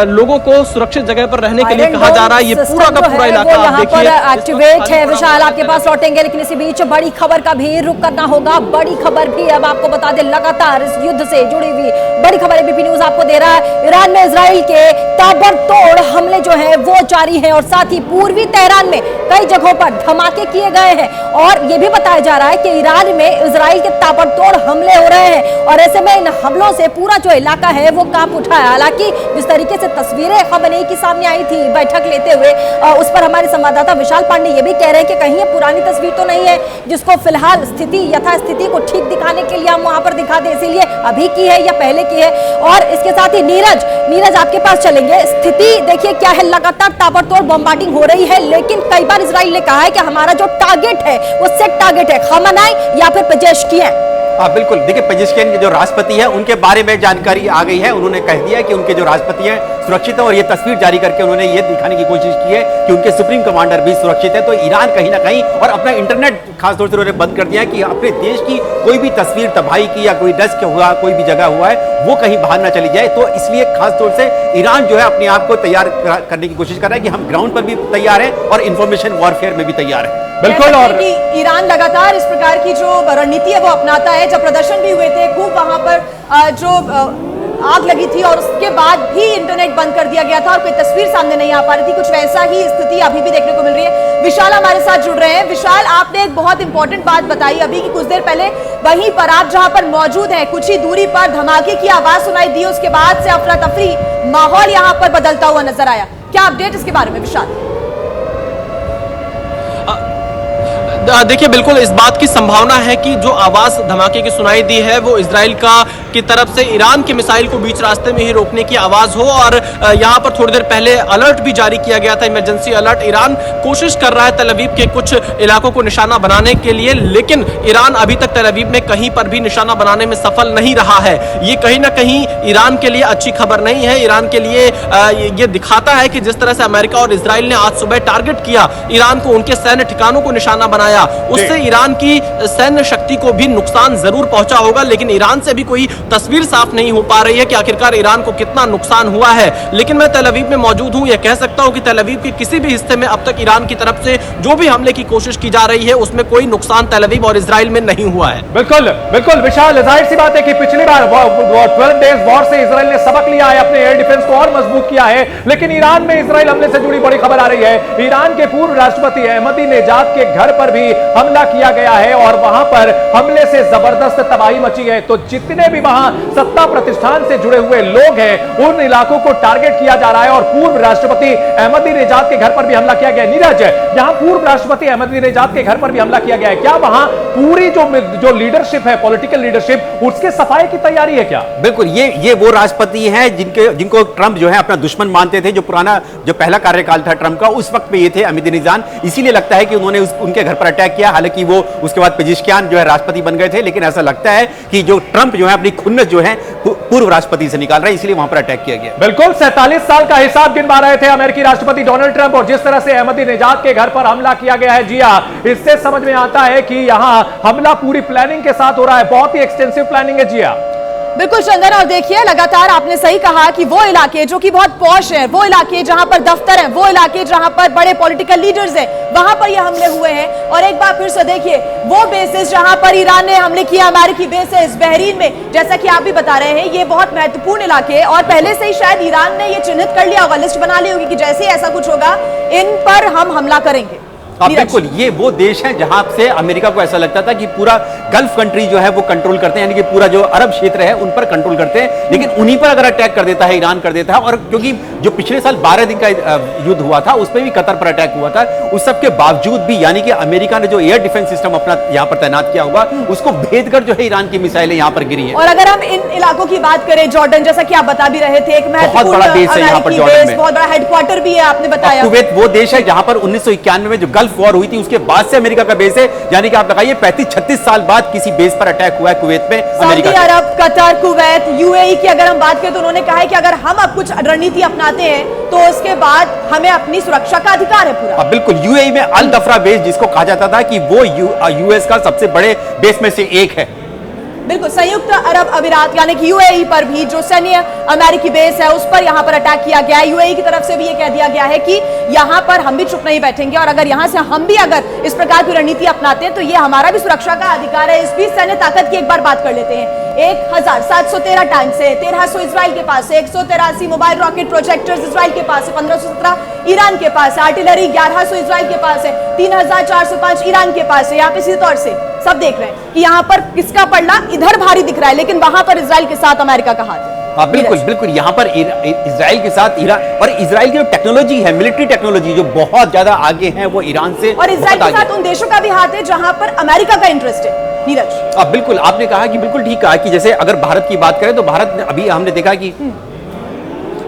लोगों को सुरक्षित जगह पर रहने के लिए कहा जा रहा है। ये पूरा का पूरा इलाका यहाँ पर एक्टिवेट है। विशाल, आपके पास लौटेंगे, लेकिन इसी बीच बड़ी खबर का भी रुख करना होगा। बड़ी खबर भी अब आपको बता दें, लगातार इस युद्ध से जुड़ी हुई बड़ी खबर एबीपी न्यूज आपको दे रहा है। ईरान में इजराइल के ताबड़तोड़ हमले जो है वो जारी है और साथ ही पूर्वी तेहरान में कई जगहों पर धमाके किए गए हैं। और ये भी बताया जा रहा है कि ईरान में इजराइल के ताबड़तोड़ हमले हो रहे हैं और ऐसे में इन हमलों से पूरा जो इलाका है वो कांप उठा है। हालांकि जिस तरीके से तस्वीरें खामनेई की सामने आई थी बैठक लेते हुए, उस पर हमारे संवाददाता विशाल पांडे ये भी कह रहे हैं कि कहीं ये पुरानी तस्वीर तो नहीं है जिसको फिलहाल स्थिति, यथास्थिति को ठीक दिखाने के लिए हम वहां पर दिखा दें, इसीलिए अभी की है या पहले की है। और इसके साथ ही नीरज आपके पास चलेंगे। स्थिति देखिए क्या है, लगातार ताबड़तोड़ बम्बार्डिंग हो रही है, लेकिन कई बार इजराइल ने कहा है कि हमारा जो टारगेट है वो सेट टारगेट है, खामनेई या फिर पेजेश्कियान। बिल्कुल, देखिए पेजेश्कियान के जो राष्ट्रपति हैं उनके बारे में जानकारी आ गई है। उन्होंने कह दिया कि उनके जो राष्ट्रपति हैं सुरक्षित है और ये तस्वीर जारी करके उन्होंने ये दिखाने की कोशिश की है कि उनके सुप्रीम कमांडर भी सुरक्षित है। तो ईरान कहीं ना कहीं, और अपना इंटरनेट खासतौर से उन्होंने बंद कर दिया कि अपने देश की कोई भी तस्वीर तबाही की या कोई डस्ट हुआ, कोई भी जगह हुआ है वो कहीं बाहर ना चली जाए। तो इसलिए खासतौर से ईरान जो है अपने आप को तैयार करने की कोशिश कर रहा है कि हम ग्राउंड पर भी तैयार है और इंफॉर्मेशन वॉरफेयर में भी तैयार है। बिल्कुल, और ईरान लगातार इस प्रकार की जो रणनीति है वो अपनाता है। जब प्रदर्शन भी हुए थे खूब वहां पर जो आग लगी थी और उसके बाद भी इंटरनेट बंद कर दिया गया था और कोई तस्वीर सामने नहीं आ पा रही थी। कुछ वैसा ही स्थिति अभी भी देखने को मिल रही है। विशाल हमारे साथ जुड़ रहे हैं। विशाल, आपने एक बहुत इंपॉर्टेंट बात बताई अभी कि कुछ देर पहले वहीं पर आप जहां पर मौजूद हैं कुछ ही दूरी पर धमाके की आवाज सुनाई दी, उसके बाद से अफरा तफरी माहौल यहां पर बदलता हुआ नजर आया। क्या अपडेट इसके बारे में विशाल? देखिए बिल्कुल इस बात की संभावना है कि जो आवाज धमाके की सुनाई दी है वो इजराइल की तरफ से ईरान की मिसाइल को बीच रास्ते में ही रोकने की आवाज हो। और यहाँ पर थोड़ी देर पहले अलर्ट भी जारी किया गया था, इमरजेंसी अलर्ट। ईरान कोशिश कर रहा है तल अवीव के कुछ इलाकों को निशाना बनाने के लिए, लेकिन ईरान अभी तक तल अवीव में कहीं पर भी निशाना बनाने में सफल नहीं रहा है। ये कहीं ना कहीं ईरान के लिए अच्छी खबर नहीं है। ईरान के लिए ये दिखाता है कि जिस तरह से अमेरिका और इजराइल ने आज सुबह टारगेट किया ईरान को, उनके सैन्य ठिकानों को निशाना बनाया, गया, उससे ईरान की सैन्य शक्ति को भी नुकसान जरूर पहुंचा होगा, लेकिन ईरान से भी कोई तस्वीर साफ नहीं हो पा रही है कि आखिरकार ईरान को कितना नुकसान हुआ है। लेकिन मैं तेल अवीव में मौजूद हूं, यह कह सकता हूं कि तेल अवीव के किसी भी हिस्से में अब तक ईरान की तरफ से जो भी हमले की कोशिश की जा रही है उसमें कोई नुकसान तेल अवीव और इजराइल में नहीं हुआ है। बिल्कुल बिल्कुल विशाल, जाहिर सी बात है कि पिछली बार 12 डेज वॉर से इजराइल ने सबक लिया है, अपने एयर डिफेंस को और मजबूत किया है। लेकिन ईरान में इजराइल हमले से जुड़ी बड़ी खबर आ रही है। ईरान के पूर्व राष्ट्रपति अहमदीनेजाद के घर पर भी हमला किया गया है और वहां पर हमले से जबरदस्त तबाही मची है। तो जितने भी वहां सत्ता प्रतिष्ठान से जुड़े हुए लोग हैं उन इलाकों को टारगेट किया जा रहा है और पूर्व राष्ट्रपति अहमदीनेजाद के घर पर भी हमला किया गया है। नीरज, यहां पूर्व राष्ट्रपति अहमदीनेजाद के घर पर भी हमला किया गया है, क्या वहां पूरी जो लीडरशिप है, पॉलिटिकल लीडरशिप, उसके सफाई की तैयारी है क्या? बिल्कुल, ये वो राष्ट्रपति हैं जिनको ट्रंप जो है अपना दुश्मन मानते थे। जो पहला कार्यकाल था ट्रंप का, उस वक्त पे ये थे अहमदीनेजाद। इसीलिए लगता है कि उन्होंने उनके घर पर अटैक किया। हालांकि वो उसके बाद पेजिशकियान जो है राष्ट्रपति बन गए थे, लेकिन ऐसा लगता है कि जो ट्रंप जो है अपनी खुन्नस जो है पूर्व राष्ट्रपति से निकाल रहा है, इसलिए वहां पर अटैक किया गया। बिल्कुल, 47 साल का हिसाब गिनवा रहे थे अमेरिकी राष्ट्रपति डोनाल्ड ट्रंप, और जिस तरह से अहमदीनेजाद के घर पर हमला किया गया है, जिया, इससे समझ में आता है कि यहां हमला पूरी प्लानिंग के साथ हो रहा है। बहुत ही एक्सटेंसिव प्लानिंग है जिया। बिल्कुल चंदन, और देखिए लगातार आपने सही कहा कि वो इलाके जो कि बहुत पॉश है, वो इलाके जहां पर दफ्तर हैं, वो इलाके जहां पर बड़े पॉलिटिकल लीडर्स हैं, वहां पर ये हमले हुए हैं। और एक बार फिर से देखिए वो बेसिस जहां पर ईरान ने हमले किया, अमेरिकी बेसिस बहरीन में, जैसा कि आप भी बता रहे हैं, ये बहुत महत्वपूर्ण इलाके है और पहले से ही शायद ईरान ने ये चिन्हित कर लिया होगा, लिस्ट बना ली होगी कि जैसे ऐसा कुछ होगा इन पर हम हमला करेंगे। बिल्कुल, ये वो देश है जहां से अमेरिका को ऐसा लगता था कि पूरा गल्फ कंट्री जो है वो कंट्रोल करते हैं, यानी कि पूरा जो अरब क्षेत्र है उन पर कंट्रोल करते हैं। लेकिन उन्हीं पर अगर अटैक कर देता है, ईरान कर देता है, और क्योंकि जो पिछले साल 12 दिन का युद्ध हुआ था उसमें भी कतर पर अटैक हुआ था, उस सब के बावजूद भी यानी कि अमेरिका ने जो एयर डिफेंस सिस्टम अपना यहां पर तैनात किया हुआ, उसको भेद कर जो है ईरान की मिसाइलें यहां पर गिरी है। और अगर हम इन इलाकों की बात करें, जॉर्डन जैसा कि आप बता भी रहे थे, एक बहुत बड़ा देश है यहाँ पर जॉर्डन में, बहुत बड़ा हेडक्वार्टर भी है, आपने बताया। कुवैत वो देश है जहां पर 1991 में जो गल्फ वॉर हुई थी उसके बाद से अमेरिका का बेस है, यानी कि आप लगाइए 35-36 साल बाद किसी बेस पर अटैक हुआ है कुवैत में। सऊदी अरब, कतर, कुवैत, यूएई की अगर हम बात करें तो उन्होंने कहा है कि अगर हम अब कुछ रणनीति अपनाते हैं तो उसके बाद हमें अपनी सुरक्षा का अधिकार है पूरा। बिल्कुल, यूएई में अल दफरा बेस जिसको कहा जाता था कि वो यूएस का सबसे बड़े बेस में से एक है। बिल्कुल, संयुक्त अरब अमीरात यानी कि यूएई पर भी जो सैन्य अमेरिकी बेस है उस पर यहां पर अटैक किया गया है। यूएई की तरफ से भी ये कह दिया गया है कि यहां पर हम भी चुप नहीं बैठेंगे और अगर यहां से हम भी अगर इस प्रकार की रणनीति अपनाते हैं तो ये हमारा भी सुरक्षा का अधिकार है। इस बीच सैन्य ताकत की एक बार बात कर लेते हैं। 1713 टैंक से 1300 इजराइल के पास है, 183 मोबाइल रॉकेट प्रोजेक्टर्स इजराइल के पास है, 1517 ईरान के पास है, आर्टिलरी 1100 इजराइल के पास है, 3405 ईरान के पास है। यहाँ पे सीधे तौर से सब देख रहे हैं कि यहाँ पर किसका पलड़ा इधर भारी दिख रहा है, लेकिन वहां पर इजराइल के साथ अमेरिका का हाथ है। बिल्कुल बिल्कुल, यहाँ पर इजराइल के साथ ईरान, और इजराइल की जो टेक्नोलॉजी है, मिलिट्री टेक्नोलॉजी जो बहुत ज्यादा आगे है, वो ईरान से और इजराइल के साथ उन देशों का भी हाथ है जहां पर अमेरिका का इंटरेस्ट है। नीरज, बिल्कुल आपने कहा कि बिल्कुल ठीक कहा कि जैसे अगर भारत की बात करें तो भारत ने अभी हमने देखा कि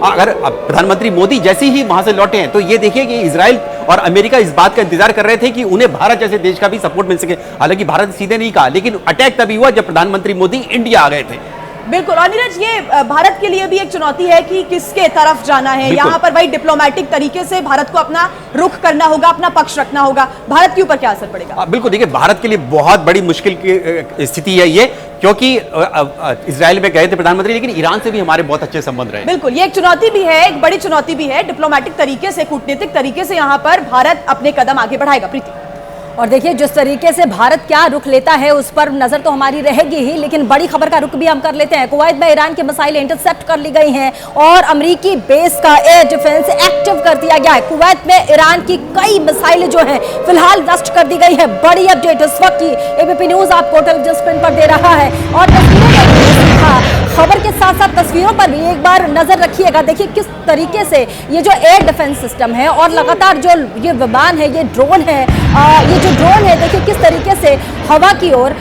अगर प्रधानमंत्री मोदी जैसे ही वहां से लौटे हैं तो ये देखिए कि इजराइल और अमेरिका इस बात का इंतजार कर रहे थे कि उन्हें भारत जैसे देश का भी सपोर्ट मिल सके। हालांकि भारत ने सीधे नहीं कहा, लेकिन अटैक तभी हुआ जब प्रधानमंत्री मोदी इंडिया आ गए थे। बिल्कुल, और नीरज ये भारत के लिए भी एक चुनौती है कि किसके तरफ जाना है। यहाँ पर भाई डिप्लोमेटिक तरीके से भारत को अपना रुख करना होगा, अपना पक्ष रखना होगा। भारत के ऊपर क्या असर पड़ेगा? बिल्कुल, देखिए भारत के लिए बहुत बड़ी मुश्किल की स्थिति है ये, क्योंकि इजराइल में गए थे प्रधानमंत्री, लेकिन ईरान से भी हमारे बहुत अच्छे संबंध रहे। बिल्कुल, ये एक चुनौती भी है, एक बड़ी चुनौती भी है। डिप्लोमेटिक तरीके से, कूटनीतिक तरीके से यहाँ पर भारत अपने कदम आगे बढ़ाएगा। प्रीति, और देखिए जिस तरीके से भारत क्या रुख लेता है उस पर नजर तो हमारी रहेगी ही, लेकिन बड़ी खबर का रुख भी हम कर लेते हैं। कुवैत में ईरान के मिसाइल इंटरसेप्ट कर ली गई हैं और अमेरिकी बेस का एयर डिफेंस एक्टिव कर दिया गया है। कुवैत में ईरान की कई मिसाइलें जो हैं फिलहाल नष्ट कर दी गई है। बड़ी अपडेट इस वक्त की एबीपी न्यूज आपको टेलीविजन स्क्रीन पर दे रहा है और खबर के साथ साथ तस्वीरों पर भी एक बार नजर रखिएगा। देखिए किस तरीके से ये जो एयर डिफेंस सिस्टम है और लगातार जो ये विमान है, ये ड्रोन है, ये जो ड्रोन है देखिए किस तरीके से हवा की ओर,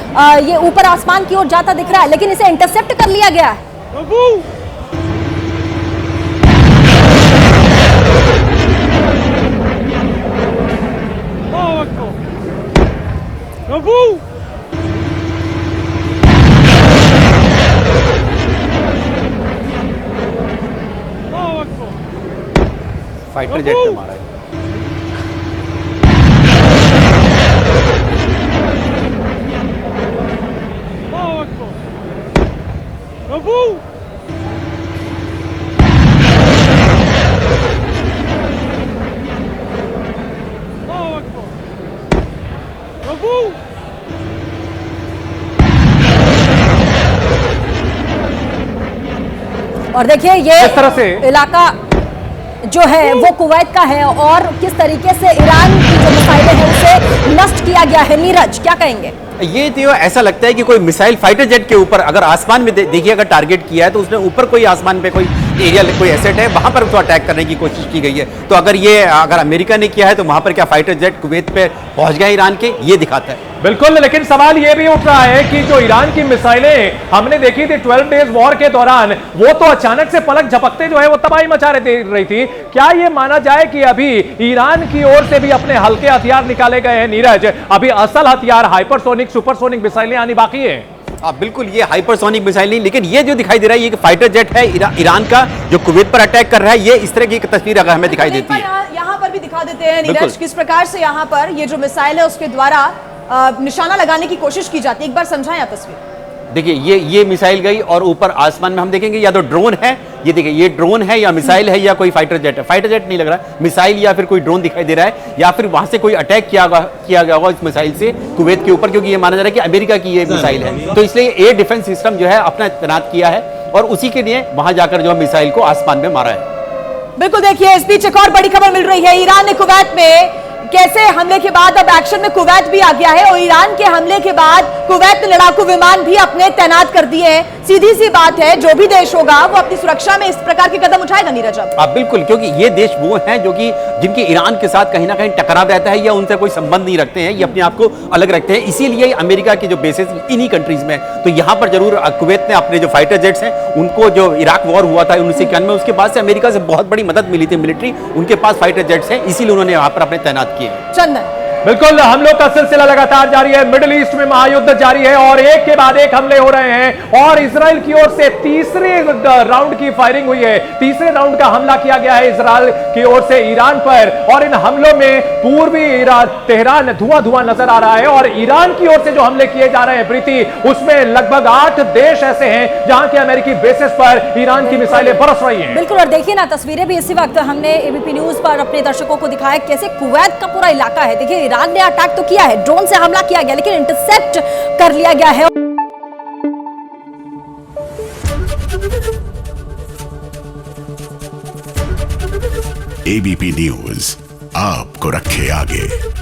ये ऊपर आसमान की ओर जाता दिख रहा है, लेकिन इसे इंटरसेप्ट कर लिया गया है। फाइटर जेट पे मारा है। और देखिए ये इस तरह से इलाका जो है वो कुवैत का है और किस तरीके से ईरान की जो मिसाइलें हैं उसे नष्ट किया गया है। नीरज क्या कहेंगे? ये तो ऐसा लगता है कि कोई मिसाइल फाइटर जेट के ऊपर अगर आसमान में देखिए अगर टारगेट किया है तो उसने ऊपर कोई आसमान पे कोई एरिया कोई एसेट है वहां पर उसको अटैक करने की कोशिश की गई है। तो अगर अमेरिका ने किया है तो वहां पर क्या फाइटर जेट कुवैत पे पहुंच गए ईरान के, ये दिखाता है। बिल्कुल, लेकिन सवाल यह भी उठ रहा है कि जो ईरान की मिसाइलें हमने देखी थी 12 डेज वॉर के दौरान, वो तो अचानक से पलक झपकते जो है वो तबाही मचा रही थी। क्या ये माना जाए कि अभी ईरान की ओर से भी अपने हल्के हथियार निकाले गए हैं नीरज? अभी असल हथियार हाइपरसोनिक सुपरसोनिक मिसाइलें आनी बाकी है। बिल्कुल, ये हाइपरसोनिक मिसाइल नहीं, लेकिन ये जो दिखाई दे रहा है ये कि फाइटर जेट है ईरान का जो कुवैत पर अटैक कर रहा है। ये इस तरह की एक तस्वीर अगर हमें दिखाई देती है। यहाँ पर भी दिखा देते हैं नीरज किस प्रकार से यहाँ पर ये जो मिसाइल है उसके द्वारा निशाना लगाने की कोशिश की जाती है। एक बार समझाएं आप तस्वीर। देखिए ये मिसाइल गई और ऊपर आसमान में हम देखेंगे या तो ड्रोन है, ये देखिए ये ड्रोन है या मिसाइल है या कोई फाइटर जेट है। फाइटर जेट नहीं लग रहा, मिसाइल या फिर कोई ड्रोन दिखाई दे रहा है या फिर वहां से कोई अटैक किया गया होगा इस मिसाइल से कुवैत के ऊपर, क्योंकि ये माना जा रहा है कि अमेरिका की ये मिसाइल है। तो इसलिए एयर डिफेंस सिस्टम जो है अपना तैनात किया है और उसी के लिए वहां जाकर जो मिसाइल को आसमान में मारा है। बिल्कुल, देखिए इस बीच एक और बड़ी खबर मिल रही है। ईरान ने कुवैत में कैसे हमले के बाद अब एक्शन में कुवैत भी आ गया है और ईरान के हमले के बाद कुवैत ने लड़ाकू विमान भी अपने तैनात कर दिए हैं। सीधी सी बात है, जो भी देश होगा वो अपनी सुरक्षा में इस प्रकार के कदम उठाएगा नीरज। बिल्कुल, क्योंकि ये देश वो हैं जो कि जिनकी ईरान के साथ कहीं ना कहीं टकराव रहता है या उनसे कोई संबंध नहीं रखते हैं, ये अपने आप को अलग रखते हैं। इसीलिए अमेरिका के जो बेसेस इन्हीं कंट्रीज में, तो यहाँ पर जरूर कुवैत ने अपने जो फाइटर जेट्स हैं उनको, जो इराक वॉर हुआ था 1991 में, उसके बाद से अमेरिका से बहुत बड़ी मदद मिली थी मिलिट्री, उनके पास फाइटर जेट्स हैं, इसीलिए उन्होंने यहाँ पर अपने तैनात किए। चंदन, बिल्कुल, हम लोग का सिलसिला लगातार जारी है। मिडिल ईस्ट में महायुद्ध जारी है और एक के बाद एक हमले हो रहे हैं और इजराइल की ओर से तीसरे राउंड की फायरिंग हुई है। तीसरे राउंड का हमला किया गया है इजराइल की ओर से ईरान पर और इन हमलों में पूर्वी ईरान तेहरान धुआं नजर आ रहा है और ईरान की ओर से जो हमले किए जा रहे हैं प्रीति, उसमें लगभग 8 देश ऐसे हैं जहां के अमेरिकी बेसिस पर ईरान की मिसाइलें बरस रही हैं। बिल्कुल, और देखिए ना तस्वीरें भी इसी वक्त हमने एबीपी न्यूज पर अपने दर्शकों को दिखाया कैसे कुवैत का पूरा इलाका है। देखिए ईरान ने अटैक तो किया है, ड्रोन से हमला किया गया लेकिन इंटरसेप्ट कर लिया गया है। एबीपी न्यूज आपको रखे आगे।